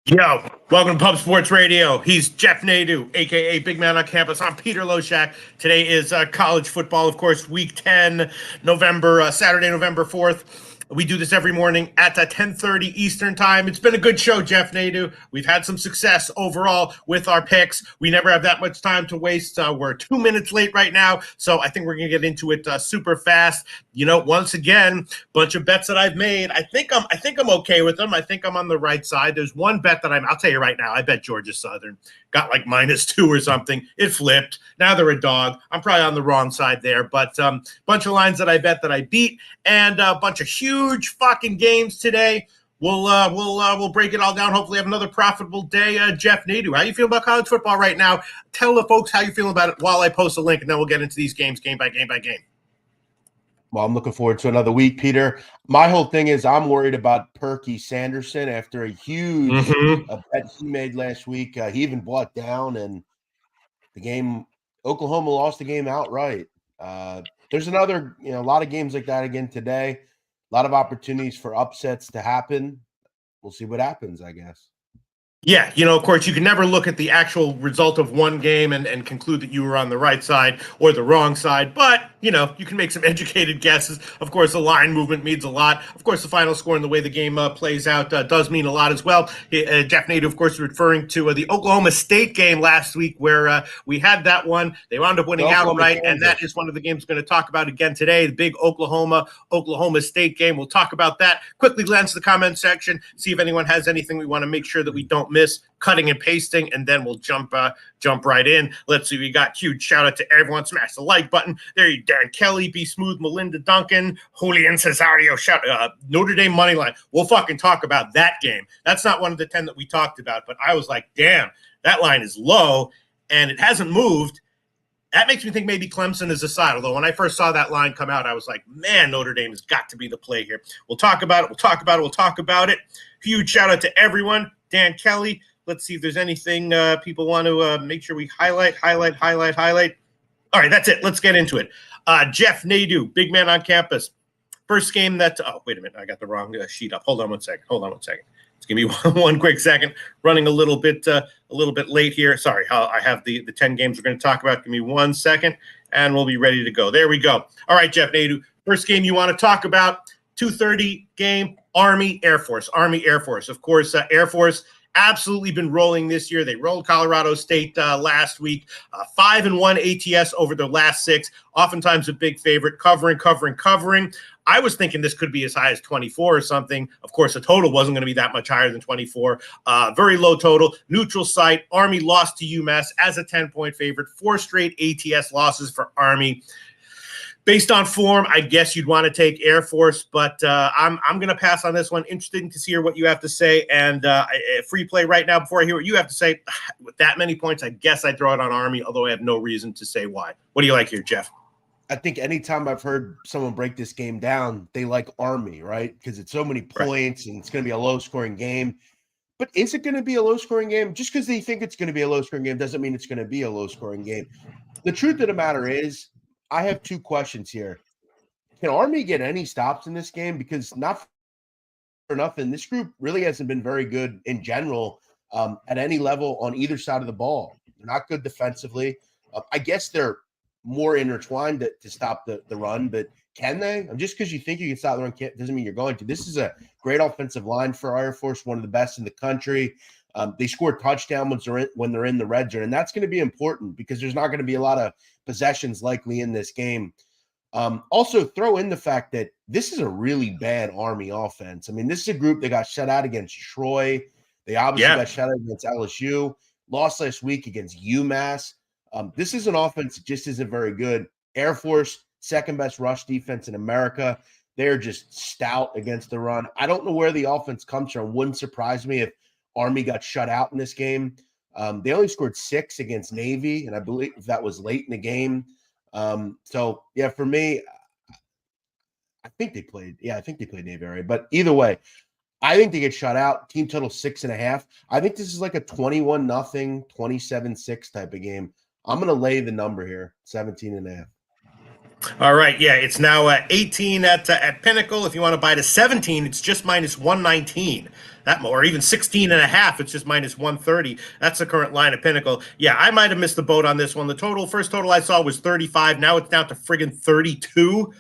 Yo, welcome to Pub Sports Radio. He's Jeff Nadeau, a.k.a. Big Man on Campus. I'm Peter Loshak. Today is college football, of course, week 10, Saturday, November 4th. We do this every morning at 10:30 Eastern time. It's been a good show, Jeff Nadeau. We've had some success overall with our picks. We never have that much time to waste. We're 2 minutes late right now, so I think we're going to get into it super fast. You know, once again, bunch of bets that I've made. I think I'm okay with them. I think I'm on the right side. There's one bet that I'll tell you right now. I bet Georgia Southern got like -2 or something. It flipped. Now they're a dog. I'm probably on the wrong side there, but bunch of lines that I bet that I beat, and a bunch of huge fucking games today. We'll break it all down. Hopefully, have another profitable day. Jeff Nadeau, how you feel about college football right now? Tell the folks how you feel about it while I post a link, and then we'll get into these games game by game by game. Well, I'm looking forward to another week, Peter. My whole thing is I'm worried about Perky Sanderson after a huge bet he made last week. He even bought down, and the game, Oklahoma lost the game outright. There's another, a lot of games like that again today. A lot of opportunities for upsets to happen. We'll see what happens, I guess. Yeah, of course, you can never look at the actual result of one game and conclude that you were on the right side or the wrong side. But, you can make some educated guesses. Of course, the line movement means a lot. Of course, the final score and the way the game plays out does mean a lot as well. Jeff Nadeau, of course, referring to the Oklahoma State game last week where we had that one. They wound up winning outright, and that is one of the games we're going to talk about again today, the big Oklahoma State game. We'll talk about that. Quickly glance to the comment section, see if anyone has anything we want to make sure that we don't miss, cutting and pasting, and then we'll jump right in. Let's see, we got huge shout out to everyone. Smash the like button. There you Dan Kelly, Be Smooth, Melinda Duncan, Julian Cesario, shout Notre Dame money line. We'll fucking talk about that game. That's not one of the 10 that we talked about, but I was like, damn, that line is low and it hasn't moved. That makes me think maybe Clemson is a side. Although when I first saw that line come out, I was like, man, Notre Dame has got to be the play here. We'll talk about it. Huge shout out to everyone. Dan Kelly. Let's see if there's anything people want to make sure we highlight. All right, that's it. Let's get into it. Jeff Nadeau, Big Man on Campus. First game that – oh, wait a minute. I got the wrong sheet up. Hold on one second. Just give me one quick second. Running a little bit late here. Sorry, I have the 10 games we're going to talk about. Give me 1 second, and we'll be ready to go. There we go. All right, Jeff Nadeau. First game you want to talk about, 2:30 game, Army Air Force. Of course, Air Force – absolutely been rolling this year. They rolled Colorado State last week, 5-1 ATS over their last 6. Oftentimes a big favorite, covering. I was thinking this could be as high as 24 or something. Of course, the total wasn't going to be that much higher than 24. Very low total. Neutral site. Army lost to UMass as a 10-point favorite. 4 straight ATS losses for Army. Based on form, I guess you'd want to take Air Force, but I'm going to pass on this one. Interesting to hear what you have to say, and free play right now before I hear what you have to say. With that many points, I guess I'd throw it on Army, although I have no reason to say why. What do you like here, Jeff? I think anytime I've heard someone break this game down, they like Army, right? Because it's so many points, and it's going to be a low-scoring game. But is it going to be a low-scoring game? Just because they think it's going to be a low-scoring game doesn't mean it's going to be a low-scoring game. The truth of the matter is, I have 2 questions here. Can Army get any stops in this game? Because not for nothing, this group really hasn't been very good in general at any level on either side of the ball. They're not good defensively. I guess they're more intertwined to stop the run, but can they? Just because you think you can stop the run doesn't mean you're going to. This is a great offensive line for Air Force, one of the best in the country. They score touchdowns when they're in the red zone, and that's going to be important because there's not going to be a lot of possessions likely in this game. Also, throw in the fact that this is a really bad Army offense. I mean, this is a group that got shut out against Troy. They obviously got shut out against LSU, lost last week against UMass. This is an offense that just isn't very good. Air Force, second best rush defense in America. They're just stout against the run. I don't know where the offense comes from. Wouldn't surprise me if Army got shut out in this game. They only scored 6 against Navy, and I believe that was late in the game. So, for me, I think they played Navy already. But either way, I think they get shut out. Team total 6.5. I think this is like a 21-0, 27-6 type of game. I'm going to lay the number here, 17.5. All right, yeah, it's now 18 at Pinnacle. If you want to buy to 17, it's just minus 119. Or even 16 and a half, it's just minus 130. That's the current line at Pinnacle. Yeah, I might have missed the boat on this one. The first total I saw was 35. Now it's down to friggin' 32.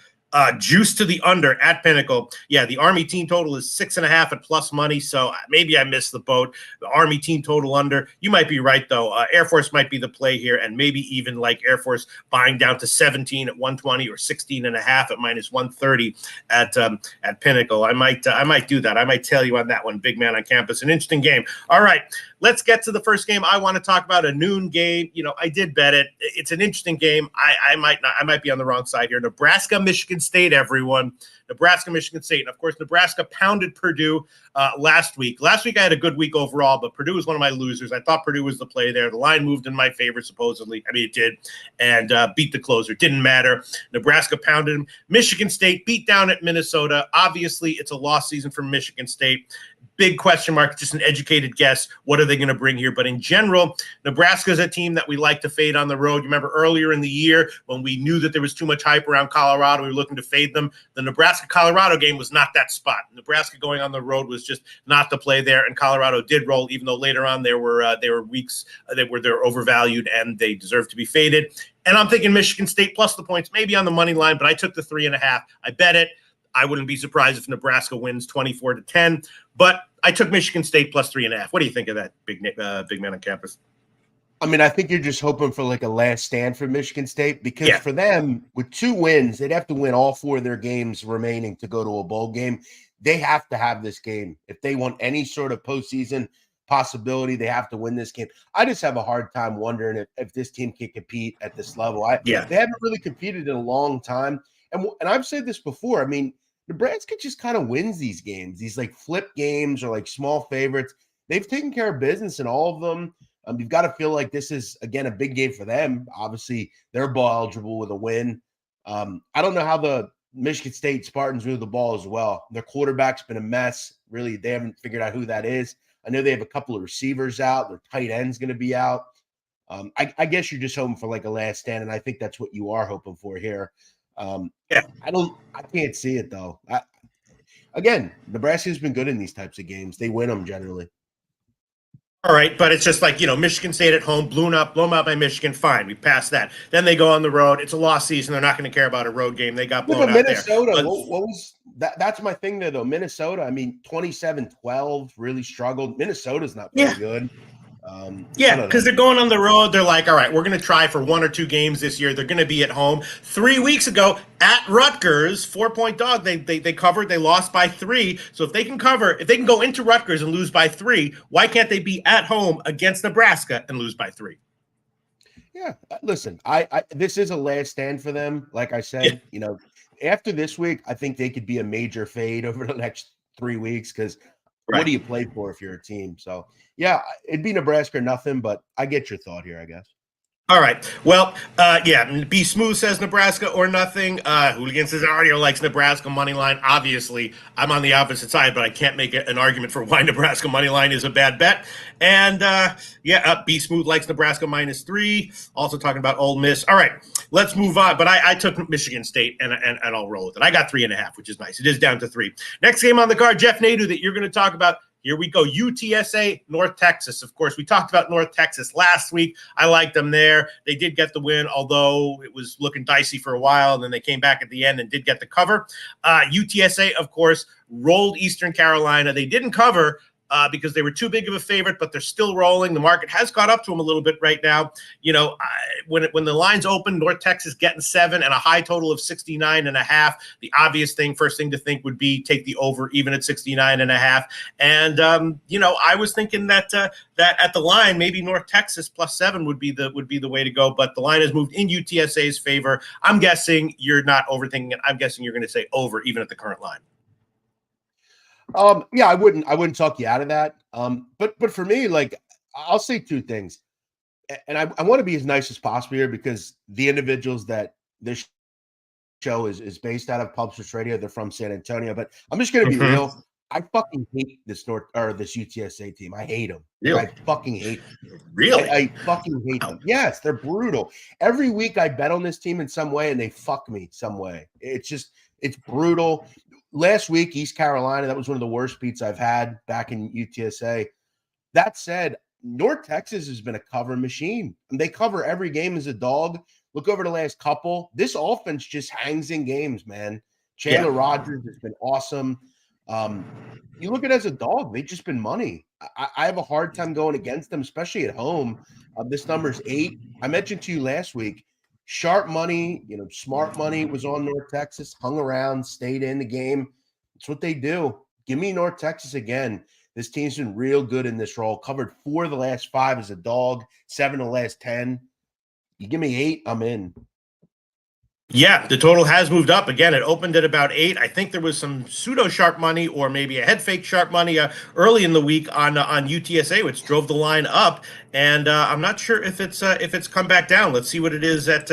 Juice to the under at Pinnacle. Yeah, the Army team total is 6.5 at plus money. So maybe I missed the boat. The Army team total under. You might be right though. Air Force might be the play here, and maybe even like Air Force buying down to 17 at 120 or 16.5 at minus 130 at Pinnacle. I might do that. I might tell you on that one. Big man on campus. An interesting game. All right, let's get to the first game. I want to talk about a noon game. I did bet it. It's an interesting game. I might be on the wrong side here. Nebraska, Michigan State, everyone. Nebraska, Michigan State. And of course, Nebraska pounded Purdue last week. Last week I had a good week overall, but Purdue was one of my losers. I thought Purdue was the play there. The line moved in my favor, supposedly. I mean, it did. And beat the closer. Didn't matter. Nebraska pounded him. Michigan State beat down at Minnesota. Obviously, it's a lost season for Michigan State. Big question mark, just an educated guess. What are they going to bring here? But in general, Nebraska is a team that we like to fade on the road. You remember earlier in the year when we knew that there was too much hype around Colorado, we were looking to fade them. The Nebraska-Colorado game was not that spot. Nebraska going on the road was just not the play there, and Colorado did roll, even though later on there were weeks that they're overvalued and they deserve to be faded. And I'm thinking Michigan State plus the points, maybe on the money line, but I took the 3.5. I bet it. I wouldn't be surprised if Nebraska wins 24-10, but I took Michigan State plus 3.5. What do you think of that, big man on campus? I mean, I think you're just hoping for like a last stand for Michigan State because for them, with 2 wins, they'd have to win all 4 of their games remaining to go to a bowl game. They have to have this game. If they want any sort of postseason possibility, they have to win this game. I just have a hard time wondering if this team can compete at this level. They haven't really competed in a long time. And I've said this before. I mean, Nebraska just kind of wins these games, these like flip games or like small favorites. They've taken care of business in all of them. You've got to feel like this is, again, a big game for them. Obviously, they're ball eligible with a win. I don't know how the Michigan State Spartans move the ball as well. Their quarterback's been a mess. Really, they haven't figured out who that is. I know they have a couple of receivers out. Their tight end's going to be out. I guess you're just hoping for like a last stand, and I think that's what you are hoping for here. I can't see it though. Again, Nebraska's been good in these types of games. They win them generally. All right, but it's just like, Michigan State at home, blown out by Michigan. Fine, we passed that. Then they go on the road. It's a lost season. They're not going to care about a road game. They got blown out Minnesota, there. what was that? That's my thing there, though. Minnesota, I mean, 27-12, really struggled. Minnesota's not very good. Because they're going on the road. They're like, all right, we're going to try for 1 or 2 games this year. They're going to be at home. 3 weeks ago at Rutgers, 4-point dog. They covered. They lost by 3. So if they can go into Rutgers and lose by 3, why can't they be at home against Nebraska and lose by 3? Yeah, listen, I this is a last stand for them. Like I said, after this week, I think they could be a major fade over the next 3 weeks because what do you play for if you're a team? So, yeah, it'd be Nebraska or nothing, but I get your thought here, I guess. All right. Well, B Smooth says Nebraska or nothing. Hooligan says Ario likes Nebraska money line. Obviously, I'm on the opposite side, but I can't make an argument for why Nebraska money line is a bad bet. And B Smooth likes Nebraska -3. Also talking about Ole Miss. All right, let's move on. But I took Michigan State and I'll roll with it. I got 3.5, which is nice. It is down to 3. Next game on the card, Jeff Nadu, that you're going to talk about. Here we go. UTSA, North Texas. Of course, we talked about North Texas last week. I liked them there. They did get the win, although it was looking dicey for a while, and then they came back at the end and did get the cover. UTSA, of course, rolled Eastern Carolina. They didn't cover because they were too big of a favorite, but they're still rolling. The market has caught up to them a little bit right now. When the lines open, North Texas getting 7 and a high total of 69.5. The obvious first thing to think would be take the over even at 69.5. And I was thinking that at the line, maybe North Texas +7 would be the way to go. But the line has moved in UTSA's favor. I'm guessing you're not overthinking it. I'm guessing you're going to say over even at the current line. I wouldn't talk you out of that. But for me, like, I'll say 2 things, and I want to be as nice as possible here because the individuals that this show is based out of Publishers Radio, they're from San Antonio, but I'm just going to be real. I fucking hate this this UTSA team. I hate them. Really? I fucking hate them. Really? I fucking hate them. Yes, they're brutal. Every week I bet on this team in some way and they fuck me some way. It's brutal. Last week, East Carolina, that was one of the worst beats I've had back in UTSA. That said, North Texas has been a cover machine. They cover every game as a dog. Look over the last couple. This offense just hangs in games, man. Chandler Rogers has been awesome. You look at it as a dog, they've just been money. I have a hard time going against them, especially at home. This number's 8. I mentioned to you last week, sharp money, smart money was on North Texas, hung around, stayed in the game. It's what they do. Give me North Texas again. This team's been real good in this role. Covered 4 of the last 5 as a dog, 7 of the last 10. You give me 8, I'm in. Yeah, the total has moved up. Again, it opened at about 8. I think there was some pseudo sharp money or maybe a head fake sharp money early in the week on UTSA, which drove the line up. And I'm not sure if it's come back down. Let's see what it is at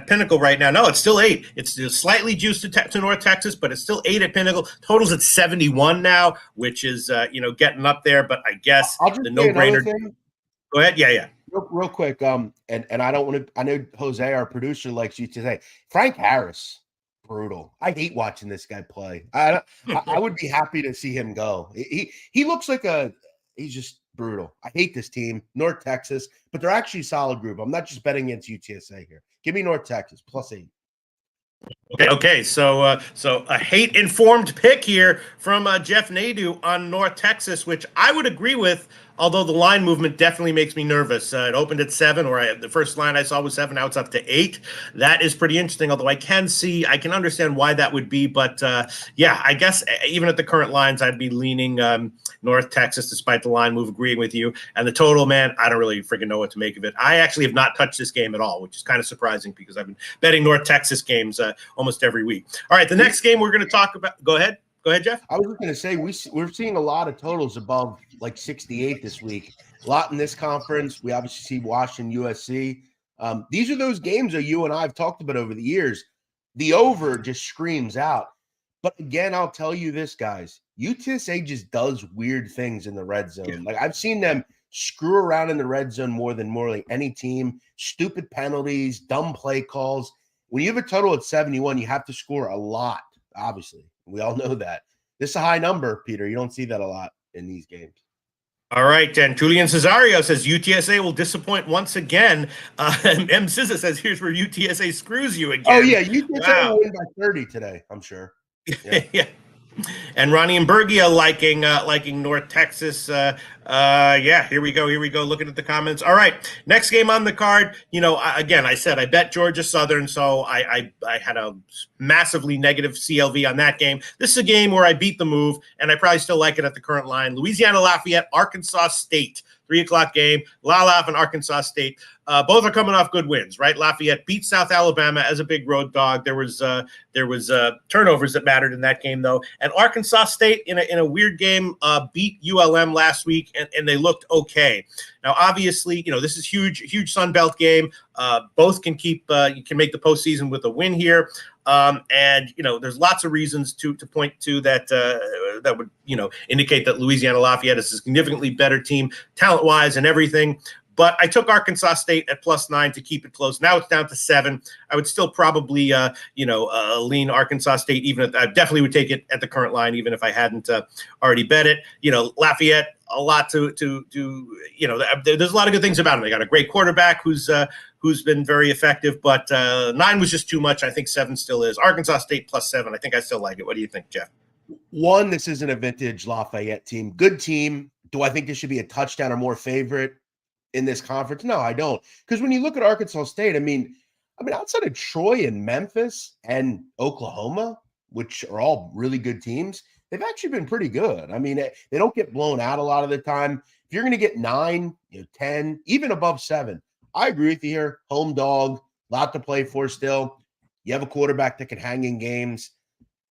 Pinnacle right now. No, it's still 8. It's slightly juiced to North Texas, but it's still 8 at Pinnacle. Total's at 71 now, which is getting up there. But I guess the no-brainer. Go ahead. Yeah. Real quick, and I don't want to. I know Jose, our producer, likes you to say Frank Harris, brutal. I hate watching this guy play. I would be happy to see him go. He looks like he's just brutal. I hate this team, North Texas, but they're actually a solid group. I'm not just betting against UTSA here. Give me North Texas +8. Okay. So a hate-informed pick here from Jeff Nadeau on North Texas, which I would agree with. Although the line movement definitely makes me nervous. It opened at 7, or the first line I saw was 7. Now it's up to 8. That is pretty interesting. Although I can understand why that would be. But I guess even at the current lines, I'd be leaning North Texas, despite the line move. Agreeing with you. And the total, man, I don't really freaking know what to make of it. I actually have not touched this game at all, which is kind of surprising because I've been betting North Texas games almost every week. All right, the next game we're going to talk about. Go ahead. Go ahead, Jeff. I was going to say we're seeing a lot of totals above like 68 this week. A lot in this conference. We obviously see Washington, USC. These are those games that you and I have talked about over the years. The over just screams out. But again, I'll tell you this, guys. UTSA just does weird things in the red zone. Yeah. Like I've seen them screw around in the red zone more than any team. Stupid penalties, dumb play calls. When you have a total at 71, you have to score a lot, obviously. We all know that. This is a high number, Peter. You don't see that a lot in these games. All right, and Julian Cesario says UTSA will disappoint once again. M. Sizza says here's where UTSA screws you again. Oh, yeah, UTSA will win by 30 today, I'm sure. Yeah. Yeah. And Ronnie and Bergia liking North Texas. Here we go. Looking at the comments. All right, next game on the card. Again, I said I bet Georgia Southern, so I had a massively negative CLV on that game. This is a game where I beat the move, and I probably still like it at the current line. Louisiana Lafayette, Arkansas State. 3:00 game, La and Arkansas State. Both are coming off good wins, right? Lafayette beat South Alabama as a big road dog. There was turnovers that mattered in that game, though. And Arkansas State, in a weird game, beat ULM last week, and they looked okay. Now, obviously, this is huge Sun Belt game. Both can you can make the postseason with a win here. And there's lots of reasons to point to that would indicate that Louisiana Lafayette is a significantly better team talent-wise and everything. But I took Arkansas State at +9 to keep it close. Now it's down to 7. I would still probably lean Arkansas State. I definitely would take it at the current line, even if I hadn't already bet it. Lafayette, a lot to there's a lot of good things about them. They got a great quarterback who's been very effective, but 9 was just too much. I think 7 still is. Arkansas State +7. I think I still like it. What do you think, Jeff? One, this isn't a vintage Lafayette team. Good team. Do I think this should be a touchdown or more favorite in this conference? No, I don't. Because when you look at Arkansas State, I mean, outside of Troy and Memphis and Oklahoma, which are all really good teams, they've actually been pretty good. I mean, they don't get blown out a lot of the time. If you're going to get 9, 10, even above 7, I agree with you here. Home dog, lot to play for still. You have a quarterback that can hang in games.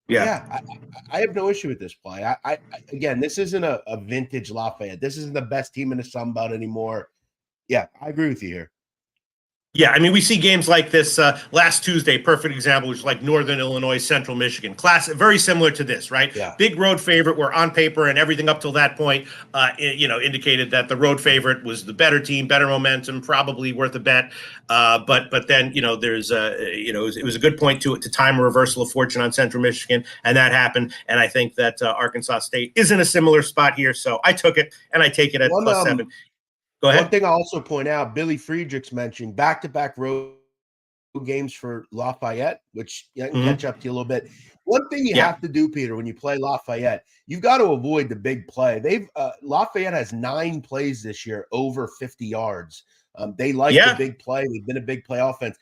Yeah, I have no issue with this play. Again, this isn't a vintage Lafayette. This isn't the best team in the Sun Belt anymore. Yeah, I agree with you here. Yeah, I mean, we see games like this last Tuesday, perfect example, which is like Northern Illinois, Central Michigan. Class, very similar to this, right? Yeah. Big road favorite, where on paper and everything up till that point, indicated that the road favorite was the better team, better momentum, probably worth a bet. But then, there's, it was a good point to time a reversal of fortune on Central Michigan, and that happened. And I think that Arkansas State is in a similar spot here. So I took it, and I take it at +7. Go ahead. One thing I'll also point out, Billy Friedrichs mentioned back-to-back road games for Lafayette, which can catch up to you a little bit. One thing you have to do, Peter, when you play Lafayette, you've got to avoid the big play. Lafayette has 9 plays this year over 50 yards. They like the big play. They've been a big play offense.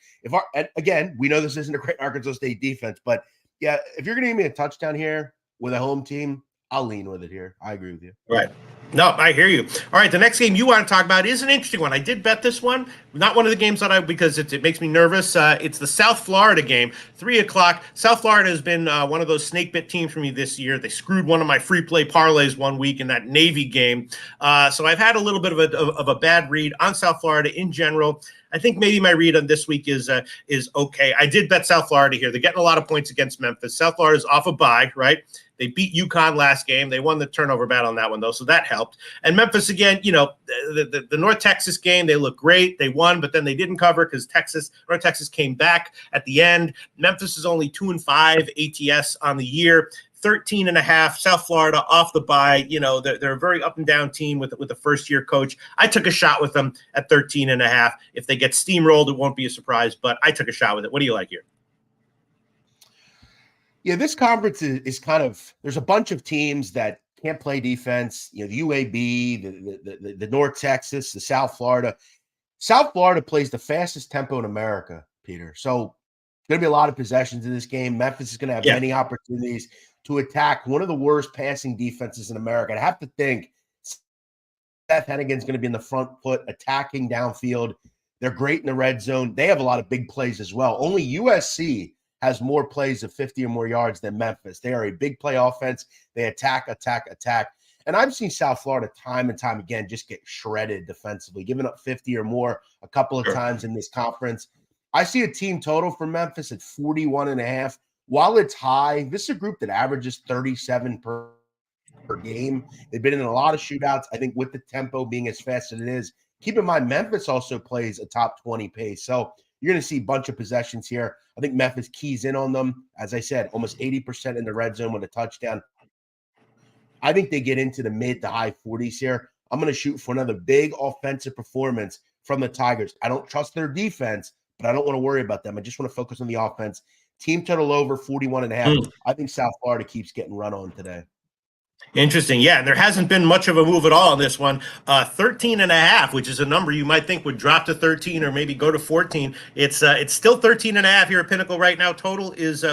And again, we know this isn't a great Arkansas State defense, but yeah, if you're going to give me a touchdown here with a home team, I'll lean with it here. I agree with you. Right. No, I hear you. All right, the next game you want to talk about is an interesting one. I did bet this one, not one of the games because it makes me nervous. It's the South Florida game, 3:00. South Florida has been one of those snake bit teams for me this year. They screwed one of my free play parlays one week in that Navy game. So I've had a little bit of a bad read on South Florida in general. I think maybe my read on this week is okay. I did bet South Florida here. They're getting a lot of points against Memphis. South Florida's off a bye, right? They beat UConn last game. They won the turnover battle on that one, though, so that helped. And Memphis, again, the North Texas game, they look great. They won, but then they didn't cover because North Texas came back at the end. Memphis is only 2-5 ATS on the year. 13.5, South Florida off the bye. They're a very up and down team with a first-year coach. I took a shot with them at 13.5. If they get steamrolled, it won't be a surprise, but I took a shot with it. What do you like here? Yeah, this conference is kind of – there's a bunch of teams that can't play defense. The UAB, the North Texas, the South Florida. South Florida plays the fastest tempo in America, Peter. So going to be a lot of possessions in this game. Memphis is going to have many opportunities to attack one of the worst passing defenses in America. I have to think Seth Hennigan's going to be in the front foot attacking downfield. They're great in the red zone. They have a lot of big plays as well. Only USC has more plays of 50 or more yards than Memphis. They are a big play offense. They attack. And I've seen South Florida time and time again just get shredded defensively, giving up 50 or more a couple of times in this conference. I see a team total for Memphis at 41.5. While it's high, this is a group that averages 37 per game. They've been in a lot of shootouts. I think with the tempo being as fast as it is, keep in mind, Memphis also plays a top 20 pace. So you're going to see a bunch of possessions here. I think Memphis keys in on them. As I said, almost 80% in the red zone with a touchdown. I think they get into the mid to high 40s here. I'm going to shoot for another big offensive performance from the Tigers. I don't trust their defense, but I don't want to worry about them. I just want to focus on the offense. Team total over 41.5. I think South Florida keeps getting run on today. Interesting. Yeah, and there hasn't been much of a move at all on this one. 13.5, which is a number you might think would drop to 13 or maybe go to 14. It's still 13.5 here at Pinnacle right now. Total is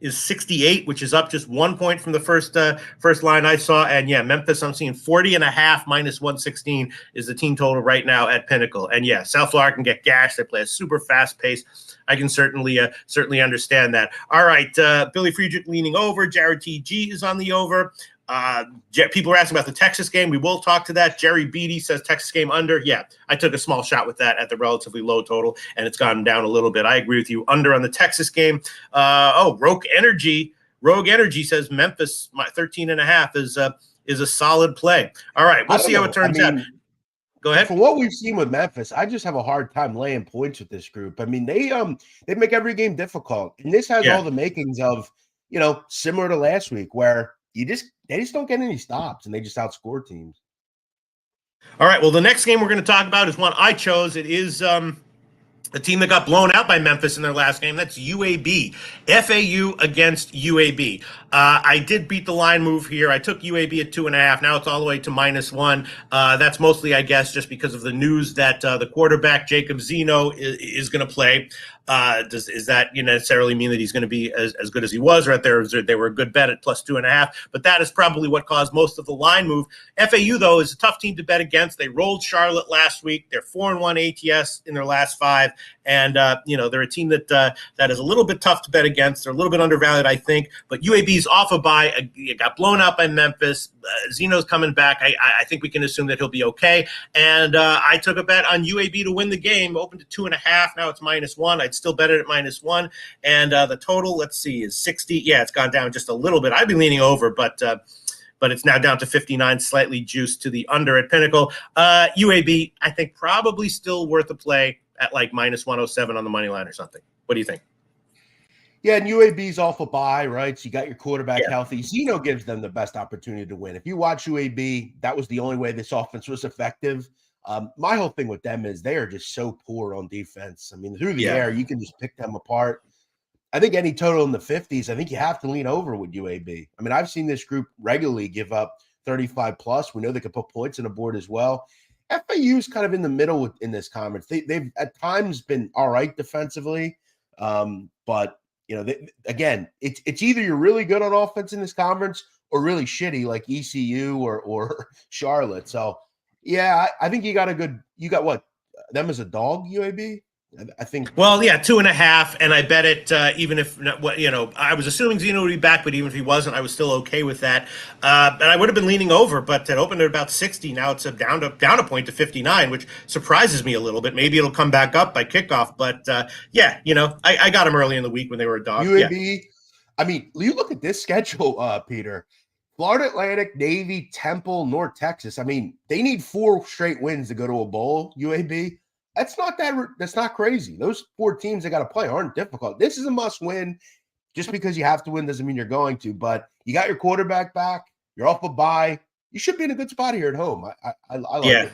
68, which is up just 1 point from the first line I saw. And yeah, Memphis, I'm seeing 40.5 minus 116 is the team total right now at Pinnacle. And yeah, South Florida can get gashed. They play a super fast pace. I can certainly understand that. All right, Billy Friedrich leaning over. Jared TG is on the over. People are asking about the Texas game. We will talk to that. Jerry Beatty says Texas game under. Yeah, I took a small shot with that at the relatively low total, and it's gone down a little bit. I agree with you. Under on the Texas game. Rogue Energy says Memphis 13.5 is a solid play. All right, we'll see how it turns out. Go ahead. For what we've seen with Memphis, I just have a hard time laying points with this group. I mean, they make every game difficult, and this has all the makings of similar to last week where they just don't get any stops and they just outscore teams. All right. Well, the next game we're going to talk about is one I chose. It is a team that got blown out by Memphis in their last game. That's UAB. FAU against UAB. I did beat the line move here. I took UAB at 2.5. Now it's all the way to -1. That's mostly, I guess, just because of the news that the quarterback, Jacob Zeno, is going to play. Is that necessarily mean that he's going to be as good as he was right there? They were a good bet at +2.5, but that is probably what caused most of the line move. FAU, though, is a tough team to bet against. They rolled Charlotte last week. They're 4-1 ATS in their last 5, and they're a team that is a little bit tough to bet against. They're a little bit undervalued, I think, but UAB's off a bye. It got blown out by Memphis. Zeno's coming back. I think we can assume that he'll be okay, and I took a bet on UAB to win the game, opened to 2.5. Now it's -1. I'd still bet it at -1, and the total, let's see, is 60. Yeah, it's gone down just a little bit. I'd be leaning over, but it's now down to 59, slightly juiced to the under at Pinnacle. UAB, I think probably still worth a play at like -107 on the money line or something. What do you think? Yeah, and UAB's off a bye, right? So you got your quarterback healthy. Zeno gives them the best opportunity to win. If you watch UAB, that was the only way this offense was effective. My whole thing with them is they are just so poor on defense. I mean, through the air, you can just pick them apart. I think any total in the 50s, I think you have to lean over with UAB. I mean, I've seen this group regularly give up 35 plus. We know they can put points on the board as well. FAU is kind of in the middle in this conference. They've at times been all right defensively, but again, it's either you're really good on offense in this conference or really shitty like ECU or Charlotte. So yeah, I think you got what, them as a dog, UAB? I think. Well, yeah, 2.5, and I bet it even if I was assuming Zeno would be back, but even if he wasn't, I was still okay with that. And I would have been leaning over, but it opened at about 60. Now it's down a point to 59, which surprises me a little bit. Maybe it'll come back up by kickoff, but I got him early in the week when they were a dog. UAB. Yeah. I mean, you look at this schedule, Peter. Florida Atlantic, Navy, Temple, North Texas. I mean, they need 4 straight wins to go to a bowl. UAB. That's not crazy. Those 4 teams they got to play aren't difficult. This is a must win. Just because you have to win doesn't mean you're going to, but you got your quarterback back. You're off a bye. You should be in a good spot here at home. I like it.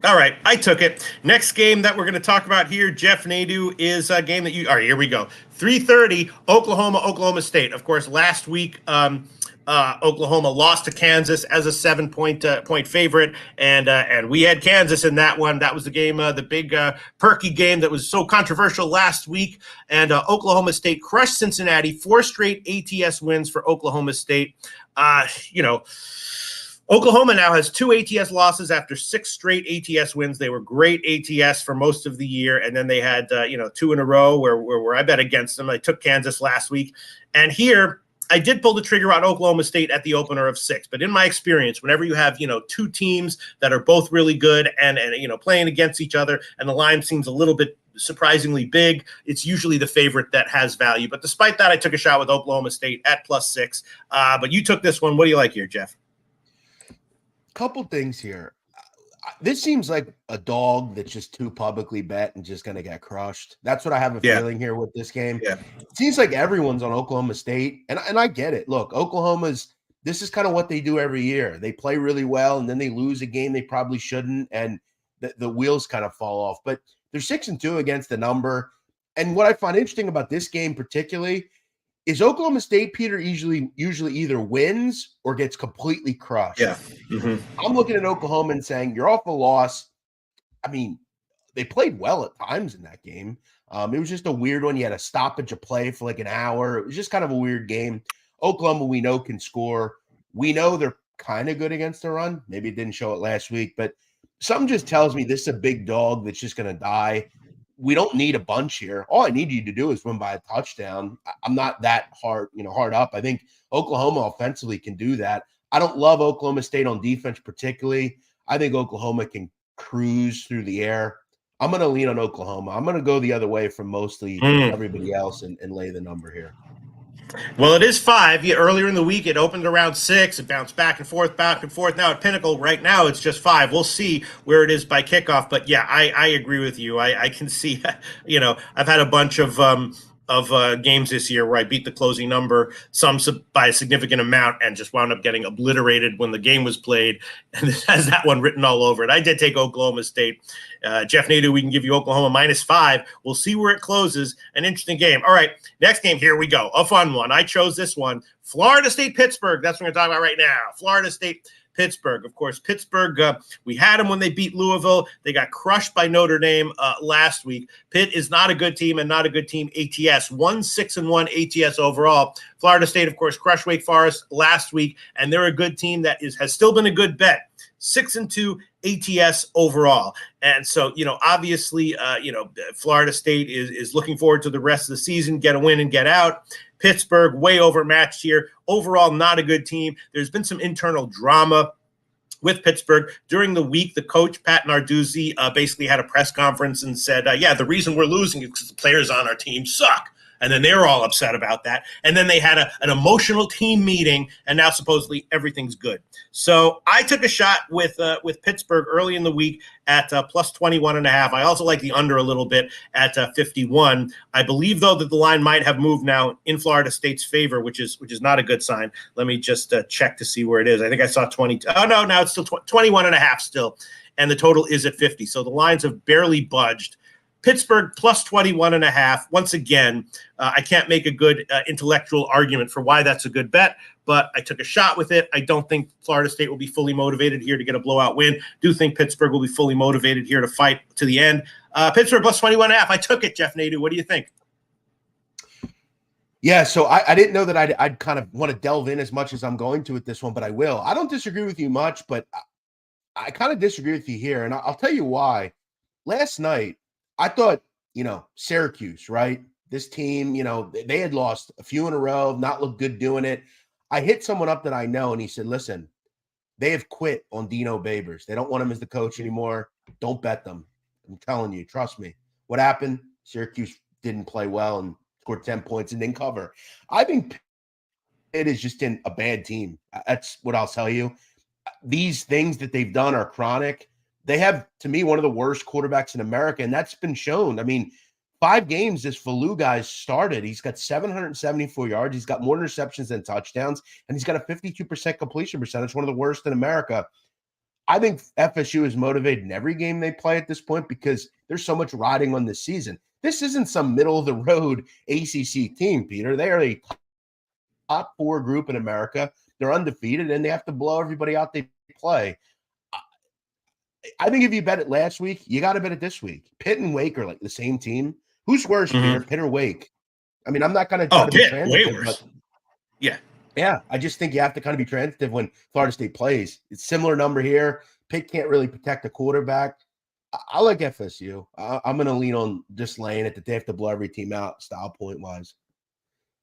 All right, I took it. Next game that we're going to talk about here, Jeff Nadeau, is a game that all right, here we go. 3:30, Oklahoma State. Of course, last week, Oklahoma lost to Kansas as a 7-point favorite, and we had Kansas in that one. That was the game, the big perky game that was so controversial last week. And Oklahoma State crushed Cincinnati. 4 straight ATS wins for Oklahoma State. Oklahoma now has 2 ATS losses after 6 straight ATS wins. They were great ATS for most of the year, and then they had 2 in a row where I bet against them. I took Kansas last week, and here I did pull the trigger on Oklahoma State at the opener of 6. But in my experience, whenever you have 2 teams that are both really good and playing against each other, and the line seems a little bit surprisingly big, it's usually the favorite that has value. But despite that, I took a shot with Oklahoma State at +6. But you took this one. What do you like here, Jeff? Couple things here. This seems like a dog that's just too publicly bet and just going to get crushed. That's what I have a feeling here with this game. Yeah. It seems like everyone's on Oklahoma State, and I get it. Look, this is kind of what they do every year. They play really well, and then they lose a game they probably shouldn't, and the wheels kind of fall off. But they're 6-2 against the number. And what I find interesting about this game particularly is Oklahoma State, Peter, usually either wins or gets completely crushed. Yeah. Mm-hmm. I'm looking at Oklahoma and saying, you're off a loss. I mean, they played well at times in that game. It was just a weird one. You had a stoppage of play for like an hour. It was just kind of a weird game. Oklahoma, we know, can score. We know they're kind of good against the run. Maybe it didn't show it last week, but something just tells me this is a big dog that's just going to die. We don't need a bunch here. All I need you to do is win by a touchdown. I'm not that hard up. I think Oklahoma offensively can do that. I don't love Oklahoma State on defense particularly. I think Oklahoma can cruise through the air. I'm going to lean on Oklahoma. I'm going to go the other way from mostly everybody else and lay the number here. Well, it is 5. Earlier in the week, it opened around 6. It bounced back and forth. Now at Pinnacle, right now, it's just 5. We'll see where it is by kickoff. But, yeah, I agree with you. I can see, I've had a bunch of games this year where I beat the closing number, some by a significant amount, and just wound up getting obliterated when the game was played. And it has that one written all over it. I did take Oklahoma State. Jeff Nadeau, we can give you Oklahoma -5. We'll see where it closes. An interesting game. All right, next game, here we go. A fun one. I chose this one. Florida State, Pittsburgh. That's what we're going to talk about right now. Florida State Pittsburgh. Of course, Pittsburgh, we had them when they beat Louisville. They got crushed by Notre Dame last week. Pitt is not a good team and not a good team ATS. 1-6-1 ATS overall. Florida State, of course, crushed Wake Forest last week, and they're a good team that has still been a good bet. 6-2 ATS overall. And so, obviously, Florida State is looking forward to the rest of the season, get a win and get out. Pittsburgh, way overmatched here. Overall, not a good team. There's been some internal drama with Pittsburgh. During the week, the coach, Pat Narduzzi, basically had a press conference and said, the reason we're losing is because the players on our team suck. And then they were all upset about that. And then they had an emotional team meeting, and now supposedly everything's good. So I took a shot with Pittsburgh early in the week at plus 21.5. I also like the under a little bit at 51. I believe, though, that the line might have moved now in Florida State's favor, which is not a good sign. Let me just check to see where it is. I think I saw 20. Oh, no, now it's still 21.5 still. And the total is at 50. So the lines have barely budged. Pittsburgh plus 21.5. Once again, I can't make a good intellectual argument for why that's a good bet, but I took a shot with it. I don't think Florida State will be fully motivated here to get a blowout win. Do think Pittsburgh will be fully motivated here to fight to the end. Pittsburgh plus 21.5. I took it, Jeff Nadu. What do you think? Yeah, so I didn't know that I'd kind of want to delve in as much as I'm going to with this one, but I will. I don't disagree with you much, but I kind of disagree with you here, and I'll tell you why. Last night, I thought, Syracuse, right? This team, they had lost a few in a row, not looked good doing it. I hit someone up that I know, and he said, listen, they have quit on Dino Babers. They don't want him as the coach anymore. Don't bet them. I'm telling you, trust me. What happened? Syracuse didn't play well and scored 10 points and didn't cover. I think Pitt is just in a bad team. That's what I'll tell you. These things that they've done are chronic. They have, to me, one of the worst quarterbacks in America, and that's been shown. I mean, 5 games this Falou guy's started. He's got 774 yards. He's got more interceptions than touchdowns, and he's got a 52% completion percentage, one of the worst in America. I think FSU is motivated in every game they play at this point because there's so much riding on this season. This isn't some middle-of-the-road ACC team, Peter. They are a top 4 group in America. They're undefeated, and they have to blow everybody out they play. I think if you bet it last week, you got to bet it this week. Pitt and Wake are like the same team. Who's worse, Peter, Pitt or Wake? I mean, I'm not going to try to be transitive. Way worse. Yeah, I just think you have to kind of be transitive when Florida State plays. It's similar number here. Pitt can't really protect the quarterback. I like FSU. I'm going to lean on just laying it that they have to blow every team out style point-wise.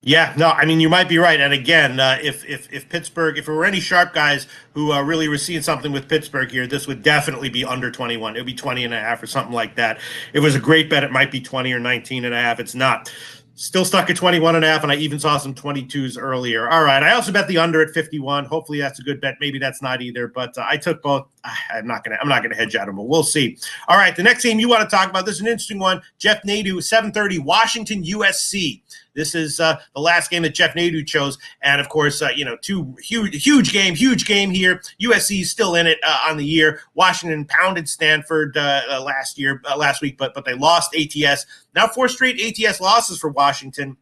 Yeah, no, I mean, you might be right. And again, if Pittsburgh, if there were any sharp guys who really were seeing something with Pittsburgh here, this would definitely be under 21. It would be 20.5 or something like that. If it was a great bet, it might be 20 or 19.5. It's not. Still stuck at 21.5, and I even saw some 22s earlier. All right, I also bet the under at 51. Hopefully that's a good bet. Maybe that's not either, but I took both. I'm not gonna hedge out of them, but we'll see. All right, the next game you want to talk about, this is an interesting one. Jeff Nadu, 7:30, Washington, USC. This is the last game that Jeff Nadu chose, and of course, two huge game here. USC is still in it on the year. Washington pounded Stanford last week, but they lost ATS. Now 4 straight ATS losses for Washington.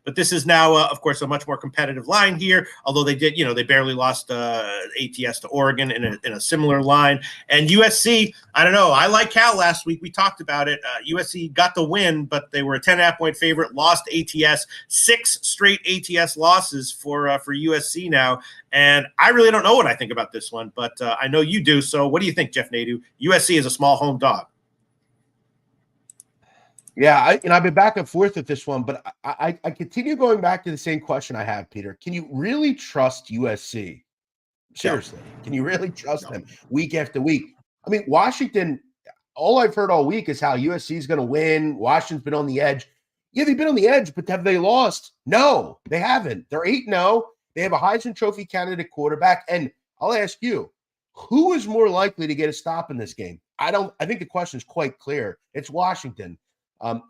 But this is now, of course, a much more competitive line here, although they did, they barely lost ATS to Oregon in a similar line. And USC, I don't know. I like Cal last week. We talked about it. USC got the win, but they were a 10.5-point favorite, lost ATS, 6 straight ATS losses for USC now. And I really don't know what I think about this one, but I know you do. So what do you think, Jeff Nadu? USC is a small home dog. Yeah, I've been back and forth with this one, but I continue going back to the same question I have, Peter. Can you really trust USC? Seriously, can you really trust them week after week? I mean, Washington, all I've heard all week is how USC is going to win. Washington's been on the edge. Yeah, they've been on the edge, but have they lost? No, they haven't. They're 8-0. They have a Heisman Trophy candidate quarterback. And I'll ask you, who is more likely to get a stop in this game? I think the question is quite clear. It's Washington.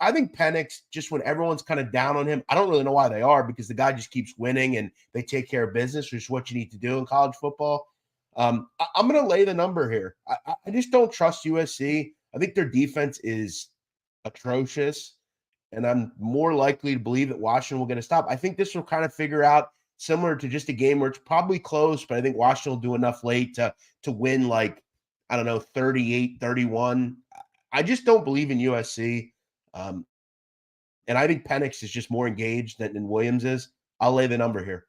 I think Penix, just when everyone's kind of down on him, I don't really know why they are, because the guy just keeps winning and they take care of business, which is what you need to do in college football. I'm going to lay the number here. I just don't trust USC. I think their defense is atrocious, and I'm more likely to believe that Washington will get a stop. I think this will kind of figure out similar to just a game where it's probably close, but I think Washington will do enough late to win, like, I don't know, 38-31. I just don't believe in USC. And I think Penix is just more engaged than Williams is. I'll lay the number here.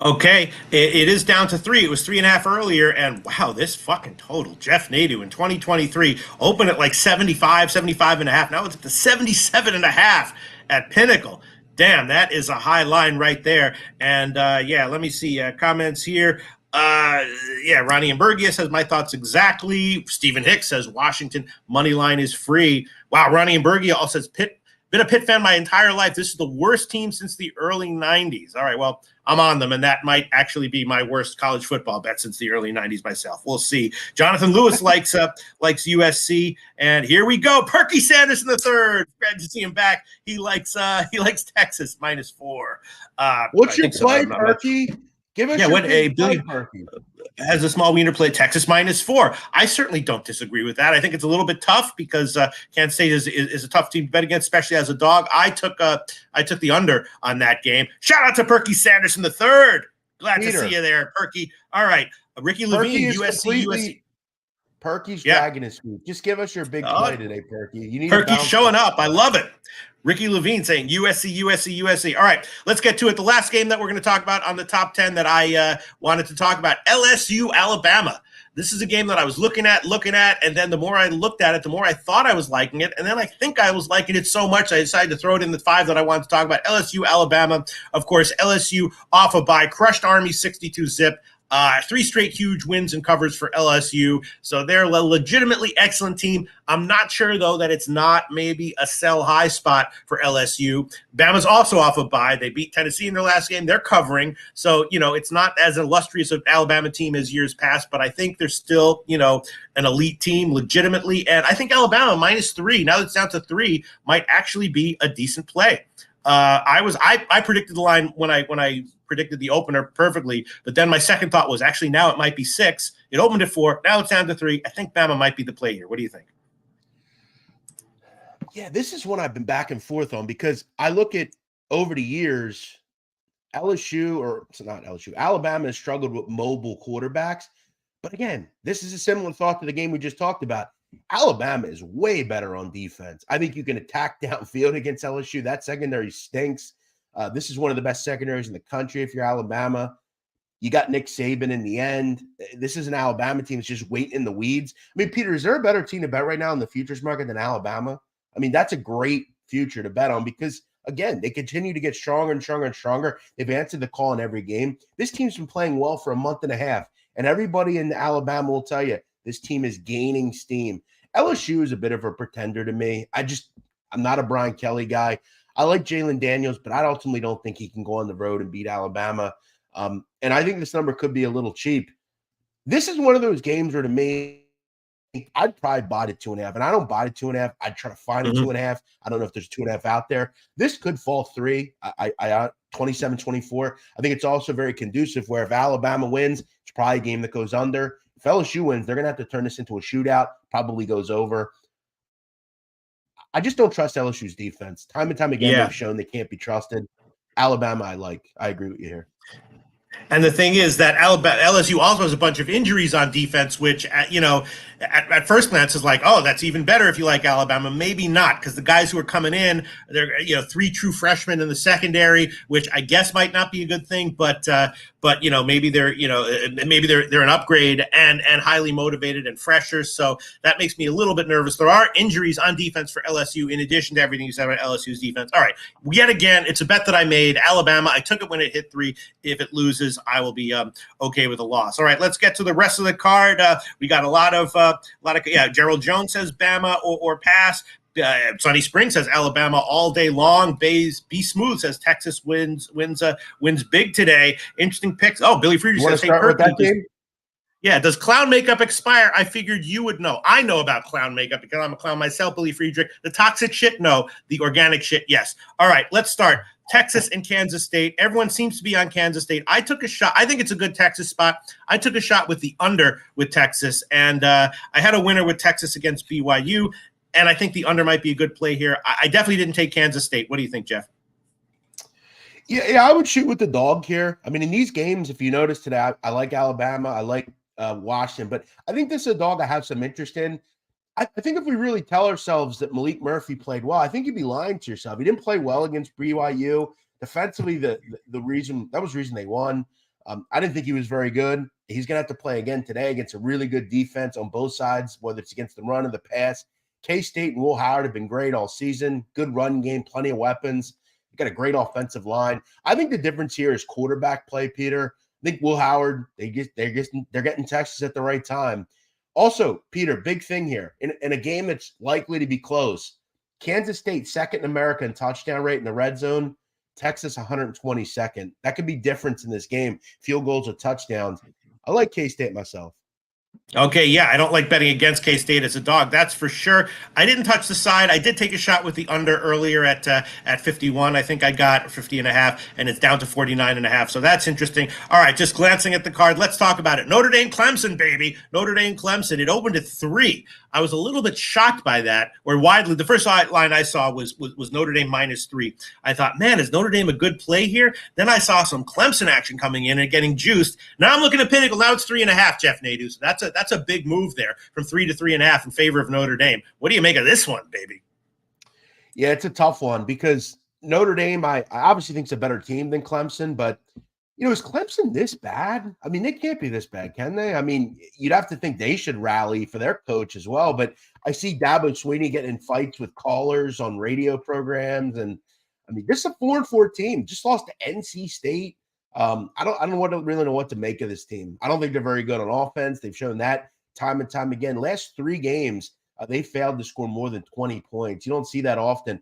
Okay, it is down to 3. It was 3.5 earlier, and wow, this fucking total. Jeff Nadu in 2023 opened at like 75.5. Now it's at the 77.5 at Pinnacle. Damn, that is a high line right there. And yeah, let me see comments here. Yeah, Ronnie and Bergia says my thoughts exactly. Stephen Hicks says Washington money line is free. Wow, Ronnie and Bergia also says Pitt. Been a Pitt fan my entire life. This is the worst team since the early 90s. All right, well, I'm on them, and that might actually be my worst college football bet since the early 90s myself. We'll see. Jonathan Lewis likes USC, and here we go. Perky Sanderson III. Glad to see him back. He likes Texas -4. What's your play, Perky? Give us your play, Perky. Has a small wiener play Texas -4. I certainly don't disagree with that. I think it's a little bit tough because Kansas State is a tough team to bet against, especially as a dog. I took the under on that game. Shout out to Perky Sanderson III. Glad to see you there, Perky. All right, Ricky Levine, USC. Perky's dragging his feet. Just give us your big play today, Perky. You need Perky's showing up. I love it. Ricky Levine saying USC. All right, let's get to it. The last game that we're going to talk about on the top 10 that I wanted to talk about, LSU, Alabama. This is a game that I was looking at, and then the more I looked at it, the more I thought I was liking it, and then I think I was liking it so much I decided to throw it in the 5 that I wanted to talk about. LSU, Alabama. Of course, LSU off a bye, crushed Army 62-zip. 3 straight huge wins and covers for LSU. So they're a legitimately excellent team. I'm not sure, though, that it's not maybe a sell high spot for LSU. Bama's also off a bye. They beat Tennessee in their last game. They're covering. So, it's not as illustrious of Alabama team as years past, but I think they're still, an elite team legitimately. And I think Alabama -3, now that it's down to 3, might actually be a decent play. I predicted the line when I predicted the opener perfectly, but then my second thought was actually now it might be 6. It opened at 4. Now it's down to 3. I think Bama might be the play here. What do you think? Yeah, this is one I've been back and forth on because I look at over the years, Alabama has struggled with mobile quarterbacks. But again, this is a similar thought to the game we just talked about. Alabama is way better on defense. I think you can attack downfield against LSU. That secondary stinks. This is one of the best secondaries in the country if you're Alabama. You got Nick Saban in the end. This is an Alabama team that's just waiting in the weeds. I mean, Peter, is there a better team to bet right now in the futures market than Alabama? I mean, that's a great future to bet on because, again, they continue to get stronger and stronger and stronger. They've answered the call in every game. This team's been playing well for a month and a half, and everybody in Alabama will tell you this team is gaining steam. LSU is a bit of a pretender to me. I'm not a Brian Kelly guy. I like Jalen Daniels, but I ultimately don't think he can go on the road and beat Alabama. And I think this number could be a little cheap. This is one of those games where, to me, I'd probably bought it 2.5, and I don't buy it 2.5. I'd try to find a 2.5. I don't know if there's 2.5 out there. This could fall 3. I 27-24. I think it's also very conducive where if Alabama wins, it's probably a game that goes under. If LSU wins, they're going to have to turn this into a shootout, probably goes over. I just don't trust LSU's defense. Time and time again, they've shown they can't be trusted. Alabama, I like. I agree with you here. And the thing is that LSU also has a bunch of injuries on defense, which, at first glance is like, oh, that's even better if you like Alabama. Maybe not, because the guys who are coming in, they're 3 true freshmen in the secondary, which I guess might not be a good thing, but maybe they're an upgrade and highly motivated and fresher. So that makes me a little bit nervous. There are injuries on defense for LSU in addition to everything you said about LSU's defense. All right, yet again, it's a bet that I made. Alabama, I took it when it hit 3. If it loses, I will be okay with a loss. All right, let's get to the rest of the card. We got a lot of Gerald Jones says Bama or pass. Sunny Spring says Alabama all day long. Be Smooth says Texas wins big today. Interesting picks. Oh, Billy Friedrich says, start with that game? Yeah, does clown makeup expire? I figured you would know. I know about clown makeup because I'm a clown myself, Billy Friedrich. The toxic shit, no. The organic shit, yes. All right, let's start. Texas and Kansas State. Everyone seems to be on Kansas State. I took a shot. I think it's a good Texas spot. I took a shot with the under with Texas, and I had a winner with Texas against BYU, and I think the under might be a good play here. I definitely didn't take Kansas State. What do you think, Jeff? Yeah, I would shoot with the dog here. I mean, in these games, if you notice today, I like Alabama, I like Washington, but I think this is a dog I have some interest in. I think if we really tell ourselves that Malik Murphy played well, I think you'd be lying to yourself. He didn't play well against BYU. Defensively, the reason they won. I didn't think he was very good. He's going to have to play again today against a really good defense on both sides, whether it's against the run or the pass. K-State and Will Howard have been great all season. Good run game, plenty of weapons. Got a great offensive line. I think the difference here is quarterback play, Peter. I think Will Howard, they're getting Texas at the right time. Also, Peter, big thing here. In a game that's likely to be close, Kansas State second in America in touchdown rate in the red zone, Texas 122nd. That could be difference in this game. Field goals or touchdowns. I like K-State myself. Okay, yeah, I don't like betting against K-State as a dog. That's for sure. I didn't touch the side. I did take a shot with the under earlier at 51. I think I got 50.5, and it's down to 49.5. So that's interesting. All right, just glancing at the card, let's talk about it. Notre Dame Clemson, baby. Notre Dame Clemson. It opened at 3. I was a little bit shocked by that, or widely. The first line I saw was Notre Dame -3. I thought, man, is Notre Dame a good play here? Then I saw some Clemson action coming in and getting juiced. Now I'm looking at Pinnacle. Now it's 3.5, Jeff Nadeau. So that's a big move there from 3 to 3.5 in favor of Notre Dame. What do you make of this one, baby? Yeah, it's a tough one because Notre Dame, I obviously think is a better team than Clemson, but is Clemson this bad? I mean, they can't be this bad, can they? I mean, you'd have to think they should rally for their coach as well. But I see Dabo Swinney getting in fights with callers on radio programs, and I mean, this is a 4-4 team. Just lost to NC State. I don't really know what to make of this team. I don't think they're very good on offense. They've shown that time and time again. Last 3 games, they failed to score more than 20 points. You don't see that often.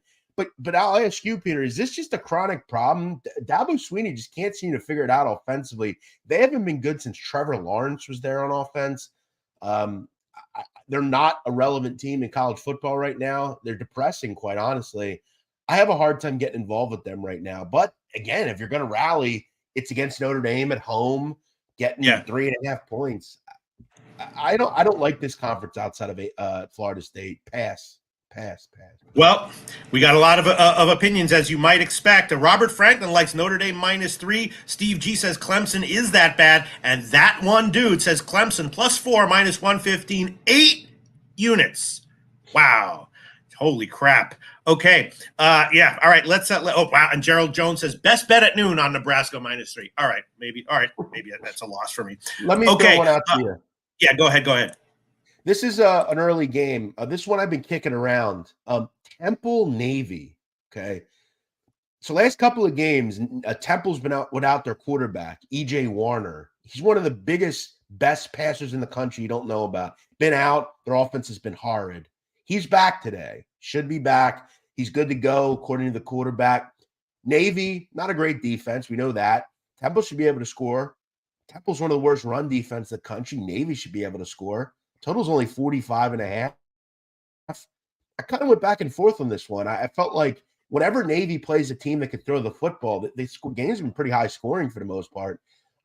But I'll ask you, Peter, is this just a chronic problem? Dabo Swinney just can't seem to figure it out offensively. They haven't been good since Trevor Lawrence was there on offense. They're not a relevant team in college football right now. They're depressing, quite honestly. I have a hard time getting involved with them right now. But again, if you're going to rally, it's against Notre Dame at home, getting 3.5 points. I don't like this conference outside of Florida State. Pass. Well, we got a lot of opinions, as you might expect. Robert Franklin likes Notre Dame -3. Steve G says Clemson is that bad. And that one dude says Clemson +4, -115, 8 units. Wow. Holy crap. Okay. Yeah. All right. Let's wow. And Gerald Jones says best bet at noon on Nebraska -3. All right. Maybe that's a loss for me. Let me throw one out to you. Yeah, go ahead. This is an early game. This one I've been kicking around. Temple Navy. Okay. So last couple of games, Temple's been out without their quarterback, E.J. Warner. He's one of the best passers in the country you don't know about. Been out. Their offense has been horrid. He's back today. Should be back. He's good to go, according to the quarterback. Navy, not a great defense. We know that. Temple should be able to score. Temple's one of the worst run defense in the country. Navy should be able to score. Total's only 45.5. I kind of went back and forth on this one. I felt like whenever Navy plays a team that can throw the football, they score games have been pretty high scoring for the most part.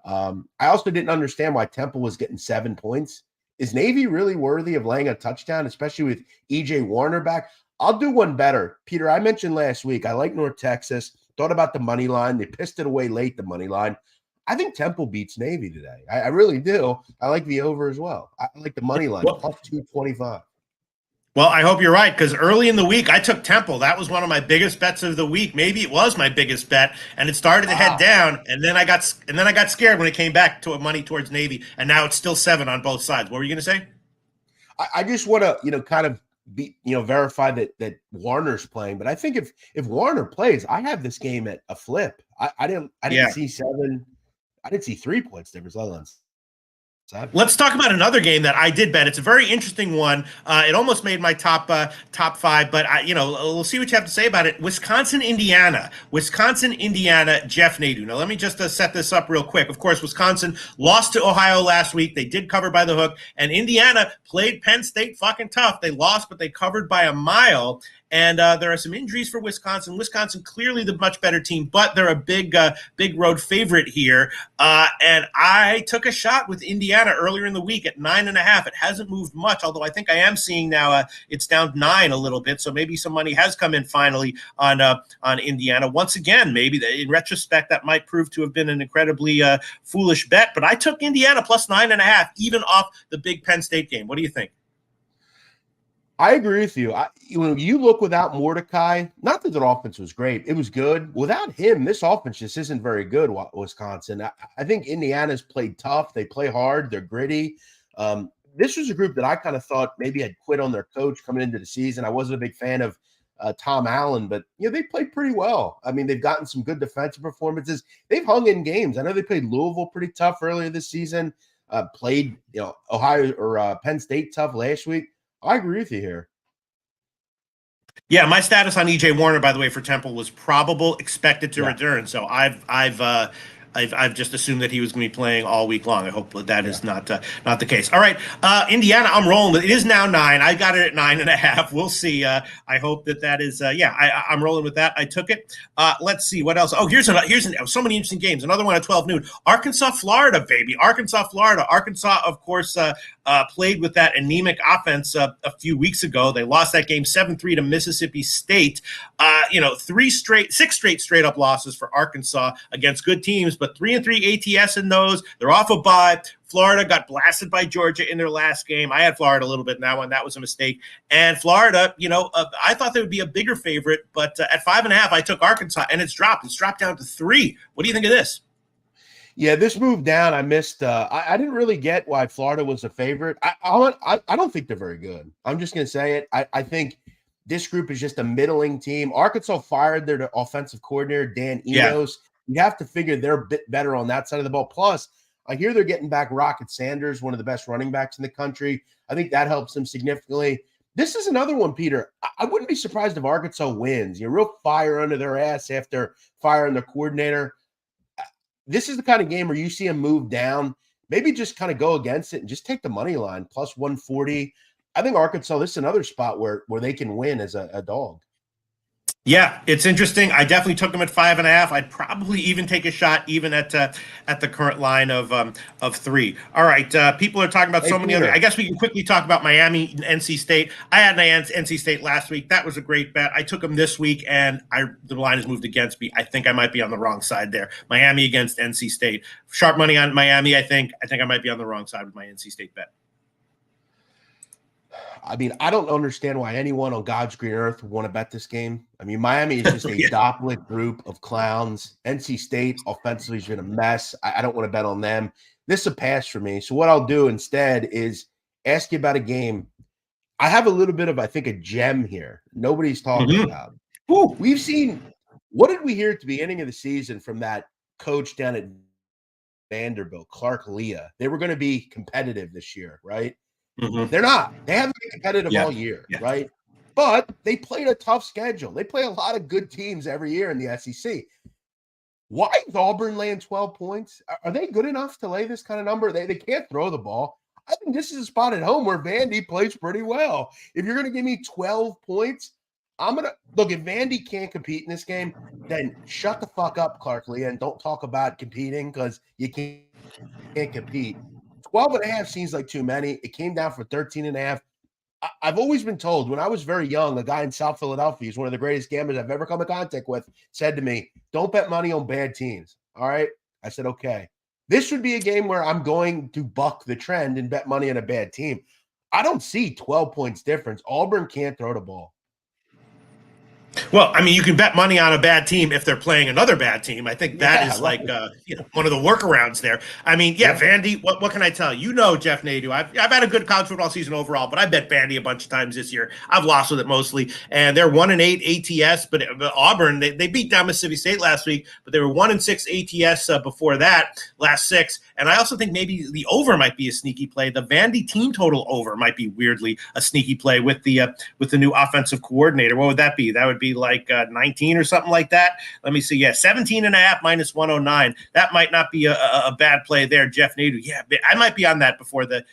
I also didn't understand why Temple was getting 7 points. Is Navy really worthy of laying a touchdown, especially with E.J. Warner back? I'll do one better. Peter, I mentioned last week, I like North Texas. Thought about the money line. They pissed it away late, the money line. I think Temple beats Navy today. I really do. I like the over as well. I like the money line, plus 225. Well, I hope you're right, because early in the week, I took Temple. That was one of my biggest bets of the week. Maybe it was my biggest bet, and it started to head down, and then I got scared when it came back to money towards Navy, and now it's still 7 on both sides. What were you going to say? I just want to, kind of be, verify that Warner's playing. But I think if Warner plays, I have this game at a flip. I didn't see 7. I didn't see 3 points difference, let alone 7. Let's talk about another game that I did bet. It's a very interesting one. It almost made my top 5, but we'll see what you have to say about it. Wisconsin, Indiana, Jeff Nadeau. Now, let me just set this up real quick. Of course, Wisconsin lost to Ohio last week. They did cover by the hook, and Indiana played Penn State fucking tough. They lost, but they covered by a mile. And there are some injuries for Wisconsin. Wisconsin clearly the much better team, but they're a big road favorite here. And I took a shot with Indiana earlier in the week at 9.5. It hasn't moved much, although I think I am seeing now it's down 9 a little bit. So maybe some money has come in finally on Indiana. Once again, maybe in retrospect, that might prove to have been an incredibly foolish bet. But I took Indiana plus 9.5, even off the big Penn State game. What do you think? I agree with you. When you look without Mordecai, not that the offense was great, it was good. Without him, this offense just isn't very good, Wisconsin. I think Indiana's played tough. They play hard. They're gritty. This was a group that I kind of thought maybe had quit on their coach coming into the season. I wasn't a big fan of Tom Allen, but they played pretty well. I mean, they've gotten some good defensive performances. They've hung in games. I know they played Louisville pretty tough earlier this season. Played Ohio or Penn State tough last week. I agree with you here. Yeah, my status on EJ Warner, by the way, for Temple was probable, expected to return. So I've just assumed that he was going to be playing all week long. I hope that is not the case. All right, Indiana, I'm rolling with. It is now 9. I got it at 9.5. We'll see. I hope that is. I'm rolling with that. I took it. Let's see what else. Oh, here's so many interesting games. Another one at 12 noon. Arkansas, Florida, baby. Arkansas, Florida. Arkansas, of course, played with that anemic offense a few weeks ago. They lost that game 7-3 to Mississippi State. 6 straight up losses for Arkansas against good teams, but 3-3 ATS in those. They're off a bye. Florida got blasted by Georgia in their last game. I had Florida a little bit in that one. That was a mistake. And Florida, I thought they would be a bigger favorite, but at 5.5, I took Arkansas, and it's dropped. It's dropped down to 3. What do you think of this? Yeah, this move down, I missed. I didn't really get why Florida was a favorite. I don't think they're very good. I'm just going to say it. I think this group is just a middling team. Arkansas fired their offensive coordinator, Dan Enos. You have to figure they're a bit better on that side of the ball. Plus, I hear they're getting back Rocket Sanders, one of the best running backs in the country. I think that helps them significantly. This is another one, Peter. I wouldn't be surprised if Arkansas wins. Real fire under their ass after firing their coordinator. This is the kind of game where you see them move down, maybe just kind of go against it and just take the money line, plus 140. I think Arkansas, this is another spot where they can win as a dog. Yeah, it's interesting. I definitely took them at 5.5. I'd probably even take a shot even at the current line of 3. All right, people are talking about many other. I guess we can quickly talk about Miami and NC State. I had NC State last week. That was a great bet. I took them this week, and the line has moved against me. I think I might be on the wrong side there. Miami against NC State. Sharp money on Miami. I think I might be on the wrong side with my NC State bet. I mean, I don't understand why anyone on God's green earth would want to bet this game. I mean, Miami is just a Doppler group of clowns. NC State offensively has been a mess. I don't want to bet on them. This is a pass for me. So what I'll do instead is ask you about a game. I have a little bit of, I think, a gem here. Nobody's talking about. Ooh. We've seen, what did we hear at the beginning of the season from that coach down at Vanderbilt, Clark Leah? They were going to be competitive this year, right? Mm-hmm. They're not. They haven't been competitive all year, right? But they played a tough schedule. They play a lot of good teams every year in the SEC. Why is Auburn laying 12 points? Are they good enough to lay this kind of number? They can't throw the ball. I think this is a spot at home where Vandy plays pretty well. If you're going to give me 12 points, I'm going to – look, if Vandy can't compete in this game, then shut the fuck up, Clark Lee, and don't talk about competing because you can't compete. 12.5 seems like too many. It came down for 13.5. I've always been told when I was very young, a guy in South Philadelphia, who's one of the greatest gamblers I've ever come in contact with, said to me, don't bet money on bad teams. All right? I said, okay. This would be a game where I'm going to buck the trend and bet money on a bad team. I don't see 12 points difference. Auburn can't throw the ball. Well, I mean, you can bet money on a bad team if they're playing another bad team. I think that is right. One of the workarounds there. I mean, Vandy, what can I tell you? Jeff Nadeau, I've had a good college football season overall, but I bet Vandy a bunch of times this year. I've lost with it mostly. And they're 1-8 ATS, but Auburn, they beat down Mississippi State last week, but they were 1-6 ATS before that, last 6. And I also think maybe the over might be a sneaky play. The Vandy team total over might be weirdly a sneaky play with the new offensive coordinator. What would that be? That would be be like 19 or something like that. Let me see. Yeah, 17.5 minus 109. That might not be a bad play there, Jeff Nadu. Yeah, I might be on that before the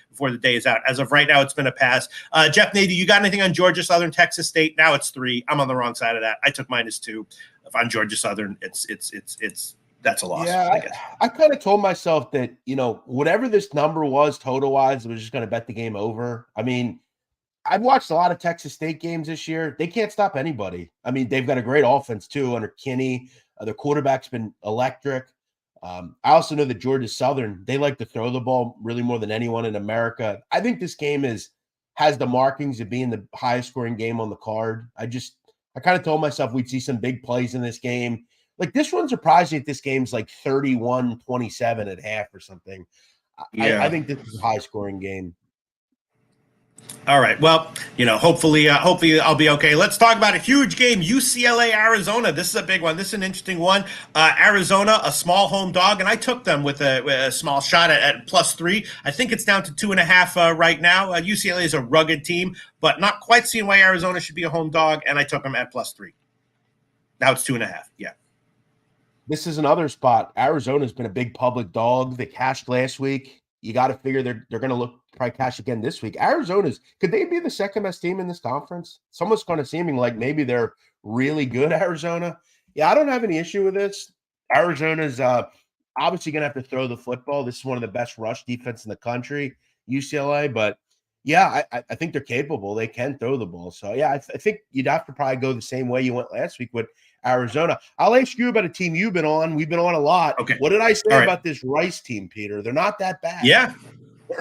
day is out. As of right now, it's been a pass. Jeff Nadu, you got anything on Georgia Southern, Texas State? Now it's 3. I'm on the wrong side of that. I took -2. If on Georgia Southern, it's that's a loss. Yeah, I guess. I kind of told myself that, whatever this number was total-wise, I was just going to bet the game over. I mean, I've watched a lot of Texas State games this year. They can't stop anybody. I mean, they've got a great offense, too, under Kinney. Their quarterback's been electric. I also know that Georgia Southern, they like to throw the ball really more than anyone in America. I think this game has the markings of being the highest-scoring game on the card. I kind of told myself we'd see some big plays in this game. Like, this one surprised me if this game's like 31-27 at half or something. Yeah. I think this is a high-scoring game. All right. Well, hopefully I'll be okay. Let's talk about a huge game, UCLA, Arizona. This is a big one. This is an interesting one. Arizona, a small home dog, and I took them with a small shot at +3. I think it's down to 2.5 right now. UCLA is a rugged team, but not quite seeing why Arizona should be a home dog, and I took them at +3. Now it's 2.5. Yeah. This is another spot. Arizona's been a big public dog. They cashed last week. You got to figure they're going to probably cash again this week. Could they be the second best team in this conference? It's almost kind of seeming like maybe they're really good, Arizona. Yeah, I don't have any issue with this. Arizona's obviously going to have to throw the football. This is one of the best rush defense in the country, UCLA. But yeah, I think they're capable. They can throw the ball. So yeah, I think you'd have to probably go the same way you went last week with Arizona. I'll ask you about a team you've been on. We've been on a lot. Okay. What did I say about this Rice team, Peter? They're not that bad. Yeah.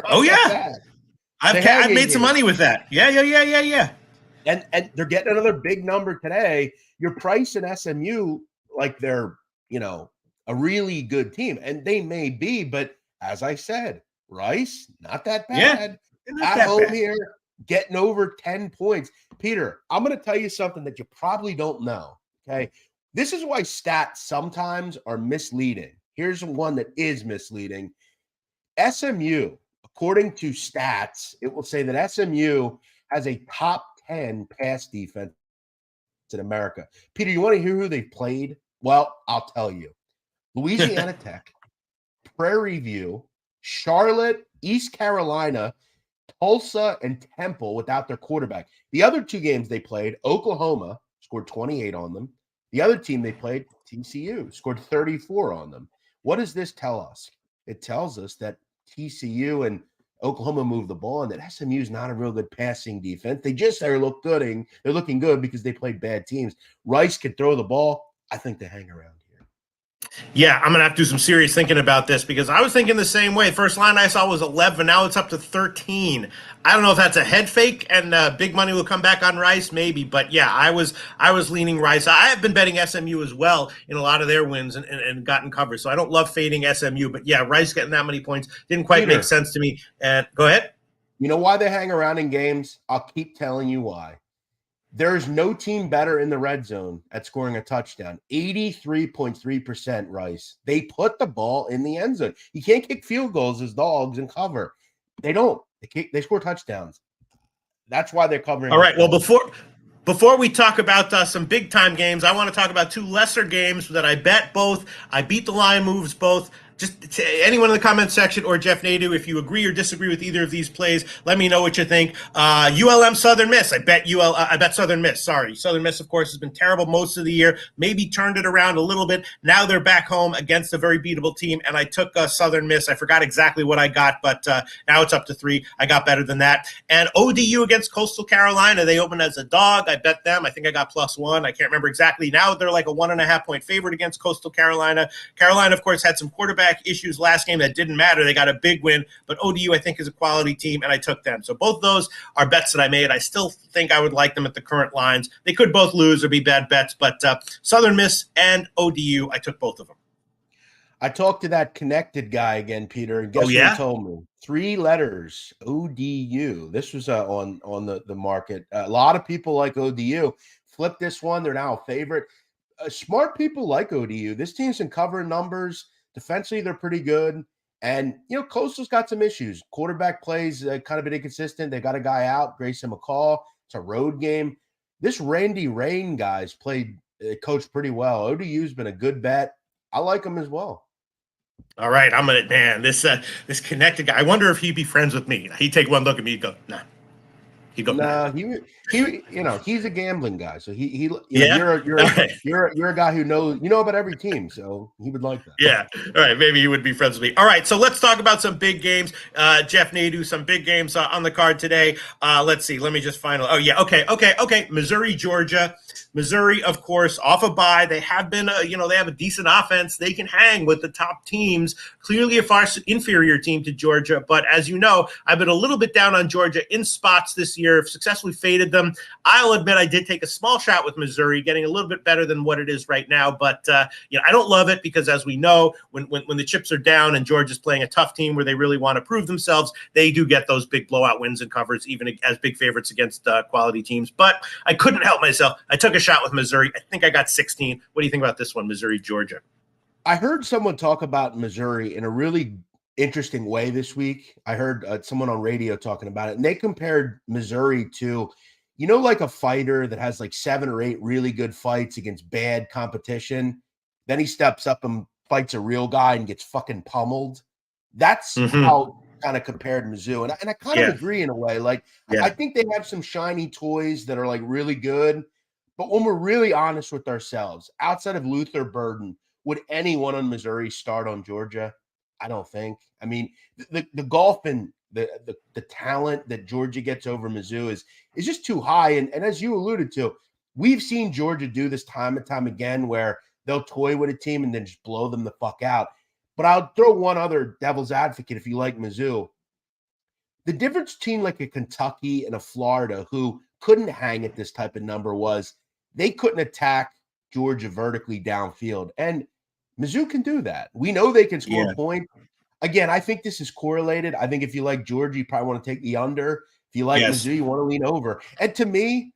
Oh, yeah. I've made some money with that. Yeah. And they're getting another big number today. You're pricing SMU like they're, a really good team. And they may be, but as I said, Rice, not that bad. Yeah, at home here, getting over 10 points. Peter, I'm going to tell you something that you probably don't know. Okay. This is why stats sometimes are misleading. Here's one that is misleading. SMU, according to stats, it will say that SMU has a top 10 pass defense in America. Peter, you want to hear who they've played? Well, I'll tell you. Louisiana Tech, Prairie View, Charlotte, East Carolina, Tulsa, and Temple without their quarterback. The other 2 games they played, Oklahoma scored 28 on them. The other team they played, TCU, scored 34 on them. What does this tell us? It tells us that TCU and Oklahoma move the ball and that SMU is not a real good passing defense. They just are looking good because they played bad teams. Rice can throw the ball. I think they hang around. Yeah, I'm going to have to do some serious thinking about this because I was thinking the same way. First line I saw was 11. Now it's up to 13. I don't know if that's a head fake and big money will come back on Rice, maybe. But yeah, I was leaning Rice. I have been betting SMU as well in a lot of their wins and gotten covered. So I don't love fading SMU. But yeah, Rice getting that many points didn't quite make sense to me. And go ahead. You know why they hang around in games? I'll keep telling you why. There's no team better in the red zone at scoring a touchdown. 83.3% Rice. They put the ball in the end zone. You can't kick field goals as dogs and cover. They don't. They score touchdowns. That's why they're covering. All right. Well, before we talk about some big time games, I want to talk about 2 lesser games that I bet both. I beat the line moves both. Just to anyone in the comment section or Jeff Nadu, if you agree or disagree with either of these plays, let me know what you think. ULM Southern Miss. I bet Southern Miss. Sorry. Southern Miss, of course, has been terrible most of the year. Maybe turned it around a little bit. Now they're back home against a very beatable team, and I took Southern Miss. I forgot exactly what I got, but now it's up to 3. I got better than that. And ODU against Coastal Carolina. They opened as a dog. I bet them. I think I got +1. I can't remember exactly. Now they're like a 1.5 point favorite against Coastal Carolina. Carolina, of course, had some quarterback issues last game that didn't matter. They got a big win, but ODU I think is a quality team, and I took them. So both those are bets that I made. I still think I would like them at the current lines. They could both lose or be bad bets, but Southern Miss and ODU, I took both of them. I talked to that connected guy again, Peter, and guess what he told me? 3 letters, ODU. This was on the market. A lot of people like ODU. Flip this one. They're now a favorite. Smart people like ODU. This team's in covering numbers. Defensively, they're pretty good. And, Coastal's got some issues. Quarterback plays kind of been inconsistent. They got a guy out, Grayson McCall. It's a road game. This Randy Rain guy's coached pretty well. ODU's been a good bet. I like him as well. All right, this connected guy. I wonder if he'd be friends with me. He'd take one look at me and go, nah. He'd go, nah. No, he's a gambling guy. So Yeah. All right. you're a guy who knows about every team. So he would like that. Yeah. All right. Maybe he would be friends with me. All right. So let's talk about some big games. Jeff Nadu, some big games on the card today. Let's see. Let me just find. Oh, yeah. Okay. Missouri, Georgia. Missouri, of course, off a bye. They have been, they have a decent offense. They can hang with the top teams. Clearly a far inferior team to Georgia. But as you know, I've been a little bit down on Georgia in spots this year. I've successfully faded them. I'll admit I did take a small shot with Missouri, getting a little bit better than what it is right now. But, I don't love it because, as we know, when the chips are down and Georgia's playing a tough team where they really want to prove themselves, they do get those big blowout wins and covers, even as big favorites against quality teams. But I couldn't help myself. I took a shot with Missouri. I think I got 16. What do you think about this one, Missouri, Georgia? I heard someone talk about Missouri in a really interesting way this week. I heard someone on radio talking about it, and they compared Missouri to, like a fighter that has like 7 or 8 really good fights against bad competition. Then he steps up and fights a real guy and gets fucking pummeled. That's how kind of compared Mizzou. And I kind of agree in a way. Like, I think they have some shiny toys that are like really good. But when we're really honest with ourselves, outside of Luther Burden, would anyone on Missouri start on Georgia? I don't think. I mean, the golf and the talent that Georgia gets over Mizzou is just too high. And as you alluded to, we've seen Georgia do this time and time again where they'll toy with a team and then just blow them the fuck out. But I'll throw one other devil's advocate if you like Mizzou. The difference between like a Kentucky and a Florida who couldn't hang at this type of number was they couldn't attack Georgia vertically downfield. And Mizzou can do that. We know they can score points. Again, I think this is correlated. I think if you like Georgia, you probably want to take the under. If you like Mizzou, you want to lean over. And to me,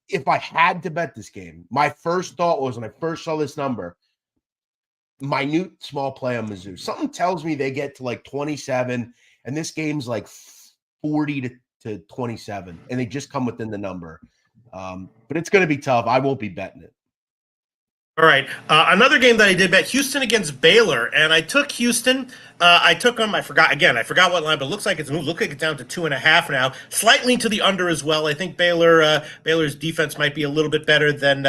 if I had to bet this game, my first thought was when I first saw this number, minute small play on Mizzou. Something tells me they get to like 27, and this game's like 40 to 27, and they just come within the number. But it's going to be tough. I won't be betting it. All right. Another game that I did bet, Houston against Baylor, and I took Houston. I took them. I forgot what line, but it looks like it's moved. Looks like it's down to 2.5 now. Slightly to the under as well. I think Baylor's defense might be a little bit better than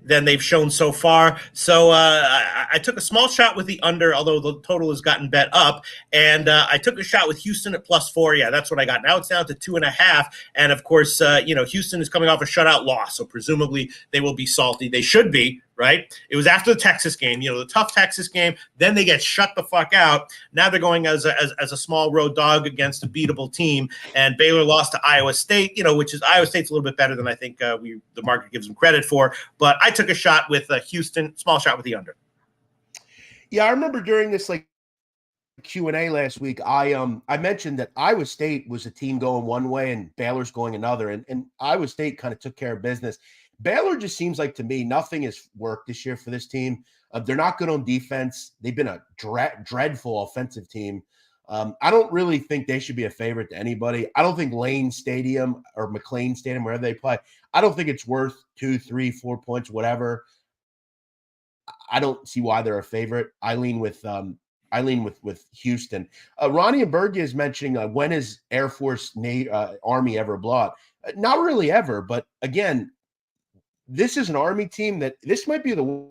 they've shown so far. So I took a small shot with the under, although the total has gotten bet up. And I took a shot with Houston at +4. Yeah, that's what I got. Now it's down to 2.5. And of course, Houston is coming off a shutout loss, so presumably they will be salty. They should be. Right? It was after the Texas game, the tough Texas game. Then they get shut the fuck out. Now they're going as a small road dog against a beatable team. And Baylor lost to Iowa State, which is Iowa State's a little bit better than I think the market gives them credit for. But I took a shot with Houston, small shot with the under. Yeah, I remember during this Q&A last week, I mentioned that Iowa State was a team going one way and Baylor's going another, and Iowa State kind of took care of business. Baylor just seems like, to me, nothing has worked this year for this team. They're not good on defense. They've been a dreadful offensive team. I don't really think they should be a favorite to anybody. I don't think Lane Stadium or McLean Stadium, wherever they play, I don't think it's worth 2, 3, 4 points, whatever. I don't see why they're a favorite. I lean with Houston. Ronnie and Bergia is mentioning when is Air Force Army ever blow out? Not really ever, but again, this is an Army team this might be the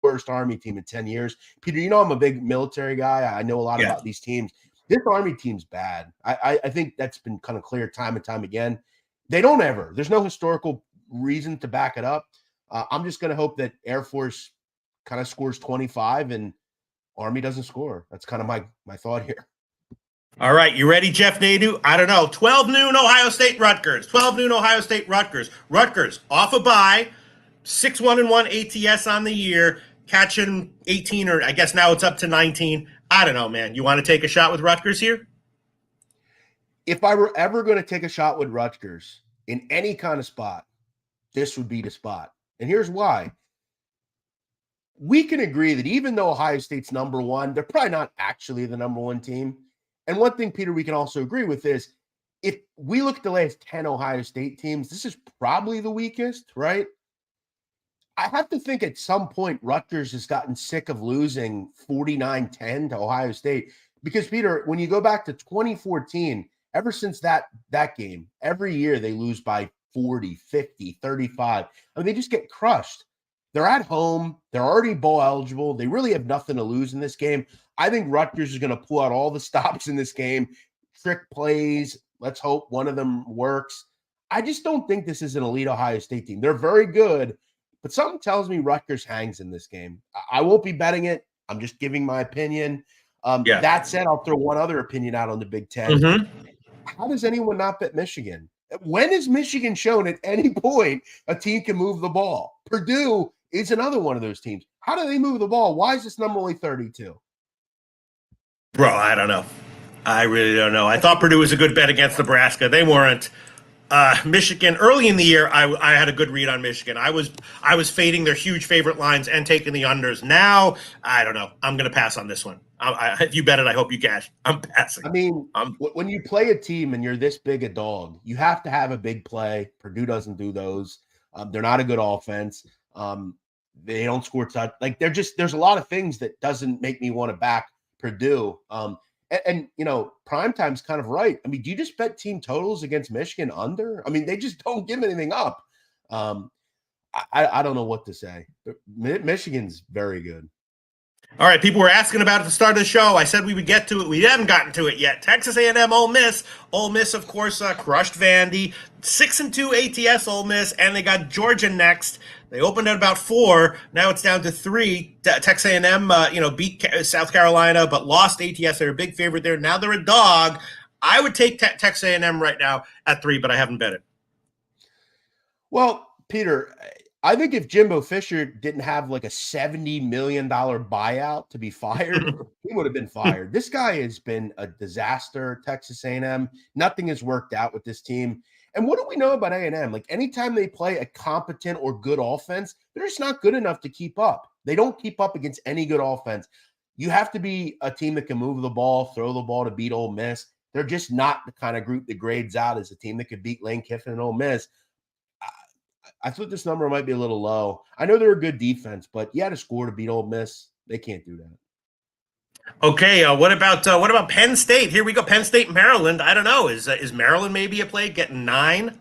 worst Army team in 10 years. Peter, I'm a big military guy. I know a lot about these teams. This Army team's bad. I think that's been kind of clear time and time again. They don't ever. There's no historical reason to back it up. I'm just going to hope that Air Force kind of scores 25 and Army doesn't score. That's kind of my thought here. All right, you ready, Jeff Nadu? I don't know. 12 noon, Ohio State, Rutgers. 12 noon, Ohio State, Rutgers. Rutgers off a bye, 6-1-1 ATS on the year, catching 18, or I guess now it's up to 19. I don't know, man. You want to take a shot with Rutgers here? If I were ever going to take a shot with Rutgers in any kind of spot, this would be the spot. And here's why. We can agree that even though Ohio State's number one, they're probably not actually the number one team. And one thing, Peter, we can also agree with is if we look at the last 10 Ohio State teams, this is probably the weakest, right? I have to think at some point Rutgers has gotten sick of losing 49-10 to Ohio State. Because, Peter, when you go back to 2014, ever since that game, every year they lose by 40, 50, 35. I mean, they just get crushed. They're at home. They're already bowl eligible. They really have nothing to lose in this game. I think Rutgers is going to pull out all the stops in this game, trick plays. Let's hope one of them works. I just don't think this is an elite Ohio State team. They're very good, but something tells me Rutgers hangs in this game. I won't be betting it. I'm just giving my opinion. That said, I'll throw one other opinion out on the Big Ten. Mm-hmm. How does anyone not bet Michigan? When has Michigan shown at any point a team can move the ball? Purdue is another one of those teams. How do they move the ball? Why is this number only 32? Bro, I don't know. I really don't know. I thought Purdue was a good bet against Nebraska. They weren't. Michigan, early in the year, I had a good read on Michigan. I was fading their huge favorite lines and taking the unders. Now, I don't know. I'm going to pass on this one. If you bet it, I hope you cash. I'm passing. I mean, when you play a team and you're this big a dog, you have to have a big play. Purdue doesn't do those. They're not a good offense. They don't score touch. Like there's a lot of things that doesn't make me want to back Purdue. And you know, Primetime's kind of right. I mean, do you just bet team totals against Michigan under? I mean, they just don't give anything up. I don't know what to say. Michigan's very good. All right, people were asking about it at the start of the show. I said we would get to it. We haven't gotten to it yet. Texas A&M, Ole Miss. Ole Miss, of course, crushed Vandy. 6-2 ATS Ole Miss, and they got Georgia next. They opened at about 4. Now it's down to 3. Texas A&M, beat South Carolina, but lost ATS. They're a big favorite there. Now they're a dog. I would take Texas A&M right now at 3, but I haven't bet it. Well, Peter, I think if Jimbo Fisher didn't have like a $70 million buyout to be fired, he would have been fired. This guy has been a disaster, Texas A&M. Nothing has worked out with this team. And what do we know about A&M? Like anytime they play a competent or good offense, they're just not good enough to keep up. They don't keep up against any good offense. You have to be a team that can move the ball, throw the ball to beat Ole Miss. They're just not the kind of group that grades out as a team that could beat Lane Kiffin and Ole Miss. I thought this number might be a little low. I know they're a good defense, but you had to score to beat Ole Miss. They can't do that. Okay, what about Penn State? Here we go, Penn State, Maryland. I don't know. Is Maryland maybe a play getting 9?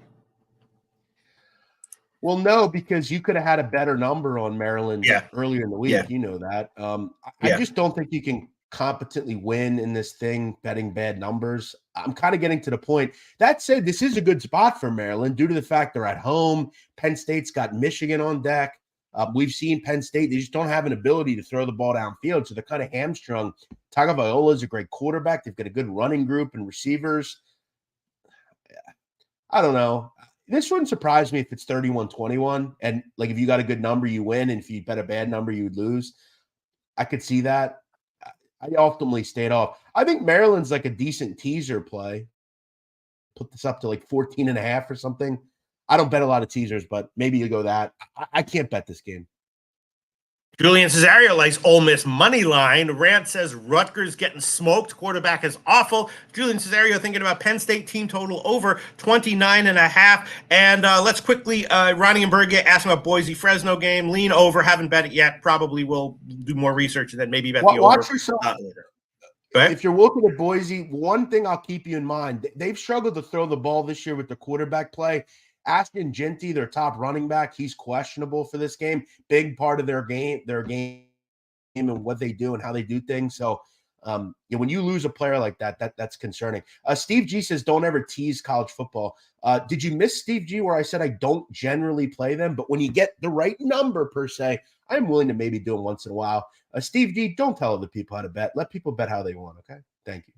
Well, no, because you could have had a better number on Maryland earlier in the week. Yeah. You know that. I just don't think you can competently win in this thing betting bad numbers. I'm kind of getting to the point. That said, this is a good spot for Maryland due to the fact they're at home. Penn State's got Michigan on deck. We've seen Penn State. They just don't have an ability to throw the ball downfield, so they're kind of hamstrung. Tagovailoa is a great quarterback. They've got a good running group and receivers. I don't know. This wouldn't surprise me if it's 31-21. And, like, if you got a good number, you win. And if you bet a bad number, you would lose. I could see that. I ultimately stayed off. I think Maryland's like a decent teaser play. Put this up to like 14.5 or something. I don't bet a lot of teasers, but maybe you go that. I can't bet this game. Julian Cesario likes Ole Miss money line. Rant says Rutgers getting smoked. Quarterback is awful. Julian Cesario thinking about Penn State team total over 29.5. And let's quickly, Ronnie and Berge asking about Boise Fresno game. Lean over. Haven't bet it yet. Probably will do more research and then maybe bet the over. Watch yourself. If you're looking at Boise, one thing I'll keep you in mind, they've struggled to throw the ball this year with the quarterback play. Ashton Ginty, their top running back, he's questionable for this game. Big part of their game and what they do and how they do things. So when you lose a player like that's concerning. Steve G says, don't ever tease college football. Did you miss Steve G where I said I don't generally play them, but when you get the right number per se, I'm willing to maybe do them once in a while. Steve G, don't tell other people how to bet. Let people bet how they want, okay? Thank you.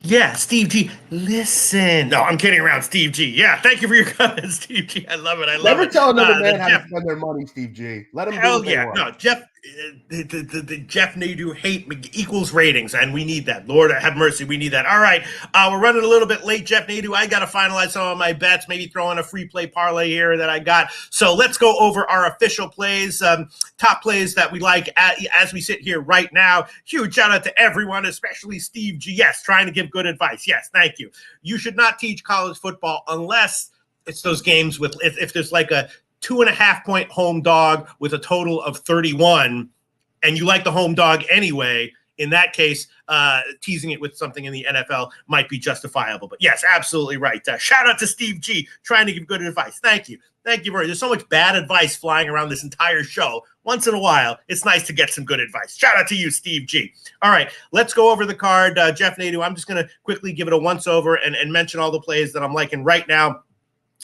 Yeah, Steve G. Listen. No, I'm kidding around, Steve G. Yeah, thank you for your comments, Steve G. I love it. Never tell another man how to spend their money, Steve G. Let them do what they want. No, Jeff the Jeff Nadeau hate equals ratings, and we need that. Lord have mercy, we need that. All right, we're running a little bit late, Jeff Nadeau. I got to finalize some of my bets, maybe throw in a free play parlay here that I got. So let's go over our official plays, top plays that we like as we sit here right now. Huge shout out to everyone, especially Steve G. Yes, trying to give good advice. Yes, thank you. You should not teach college football unless it's those games with if there's like a 2.5 point home dog with a total of 31, and you like the home dog anyway. In that case, teasing it with something in the NFL might be justifiable. But yes, absolutely right. Shout out to Steve G, trying to give good advice. Thank you. Thank you very much. There's so much bad advice flying around this entire show. Once in a while, it's nice to get some good advice. Shout out to you, Steve G. All right, let's go over the card. Jeff Nadeau, I'm just going to quickly give it a once over and mention all the plays that I'm liking right now.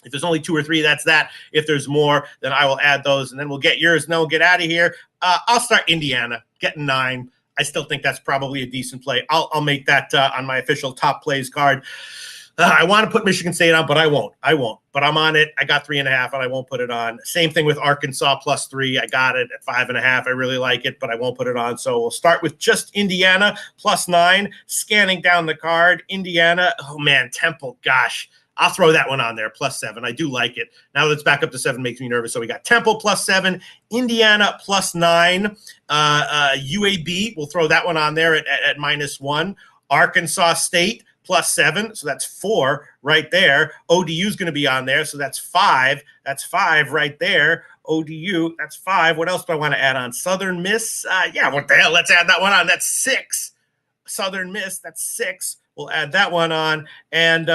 If there's only 2 or 3, that's that. If there's more, then I will add those, and then we'll get yours, and then we'll get out of here. I'll start Indiana, getting 9. I still think that's probably a decent play. I'll make that on my official top plays card. I want to put Michigan State on, but I won't. But I'm on it. I got 3.5, and I won't put it on. Same thing with Arkansas +3. I got it at 5.5. I really like it, but I won't put it on. So we'll start with just Indiana +9. Scanning down the card, Indiana. Oh, man, Temple, gosh. I'll throw that one on there, +7. I do like it. Now let's back up to 7, makes me nervous. So we got Temple +7, Indiana +9, UAB, we'll throw that one on there at -1, Arkansas State +7, so that's 4 right there. ODU is going to be on there, so that's 5. That's 5 right there. ODU, that's 5. What else do I want to add on? Southern Miss, yeah, what the hell? Let's add that one on. That's 6. Southern Miss, that's 6. We'll add that one on. And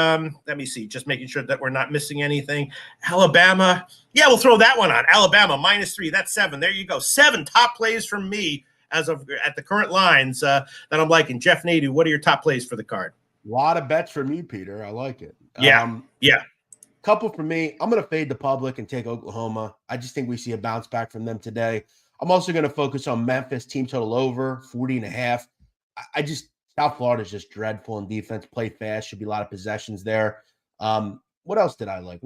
let me see, just making sure that we're not missing anything. Alabama, yeah, we'll throw that one on. Alabama -3, that's 7. There you go. 7 top plays from me as of at the current lines that I'm liking. Jeff Nadeau, what are your top plays for the card? A lot of bets for me, Peter. I like it. Yeah. Couple for me. I'm going to fade the public and take Oklahoma. I just think we see a bounce back from them today. I'm also going to focus on Memphis team total over 40.5. South Florida is just dreadful in defense. Play fast. Should be a lot of possessions there. What else did I like?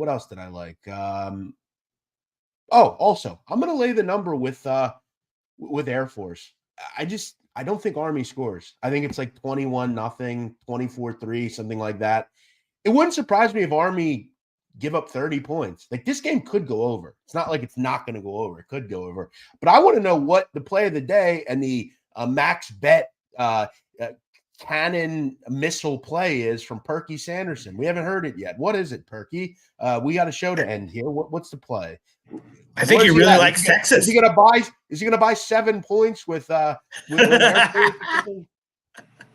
Also, I'm going to lay the number with Air Force. I don't think Army scores. I think it's like 21-0, 24-3, something like that. It wouldn't surprise me if Army give up 30 points. Like, this game could go over. It's not like it's not going to go over. It could go over. But I want to know what the play of the day and the max bet cannon missile play is from Perky Sanderson. We haven't heard it yet. What is it, Perky? We got a show to end here. What's the play? I think he really likes Texas. Is he gonna buy 7 points with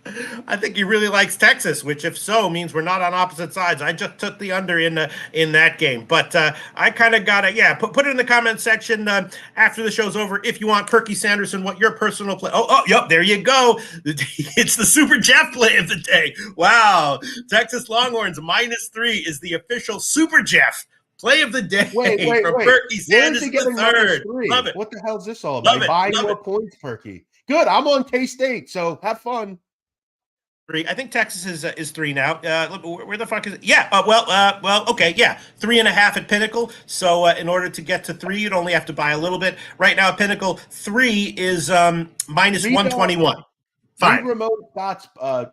I think he really likes Texas, which, if so, means we're not on opposite sides. I just took the under in that game, but I kind of got it. Yeah, put it in the comment section after the show's over if you want. Perky Sanderson, what your personal play? Yep, there you go. It's the Super Jeff play of the day. Wow, Texas Longhorns -3 is the official Super Jeff play of the day. Wait. Perky Sanderson III. Love it. What the hell is this all about? Buy more points, Perky. Good. I'm on K-State, so have fun. 3. I think Texas is 3 now. Where the fuck is it? Yeah. Okay. Yeah. 3.5 at Pinnacle. So in order to get to 3, you'd only have to buy a little bit. Right now, Pinnacle 3 is -121. 5. Read Ramon Scott's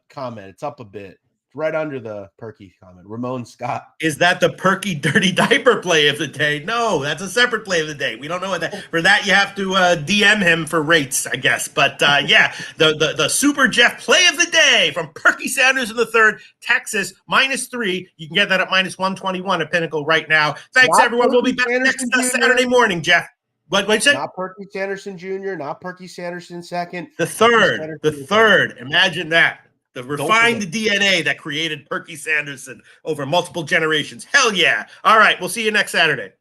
comment. It's up a bit. It's right under the Perky comment. Ramon Scott. Is that the Perky dirty diaper play of the day? No, that's a separate play of the day. We don't know what that. For that, you have to DM him for rates, I guess. But yeah, the Super Jeff play of the day from Perky Sanders in the third. Texas -3. You can get that at -121 at Pinnacle right now. Thanks, everyone. We'll be back next Saturday morning, Jeff. What you say? Not Perky Sanderson Jr., not Perky Sanderson second. The third. Imagine that. The refined DNA that created Perky Sanderson over multiple generations. Hell yeah. All right. We'll see you next Saturday.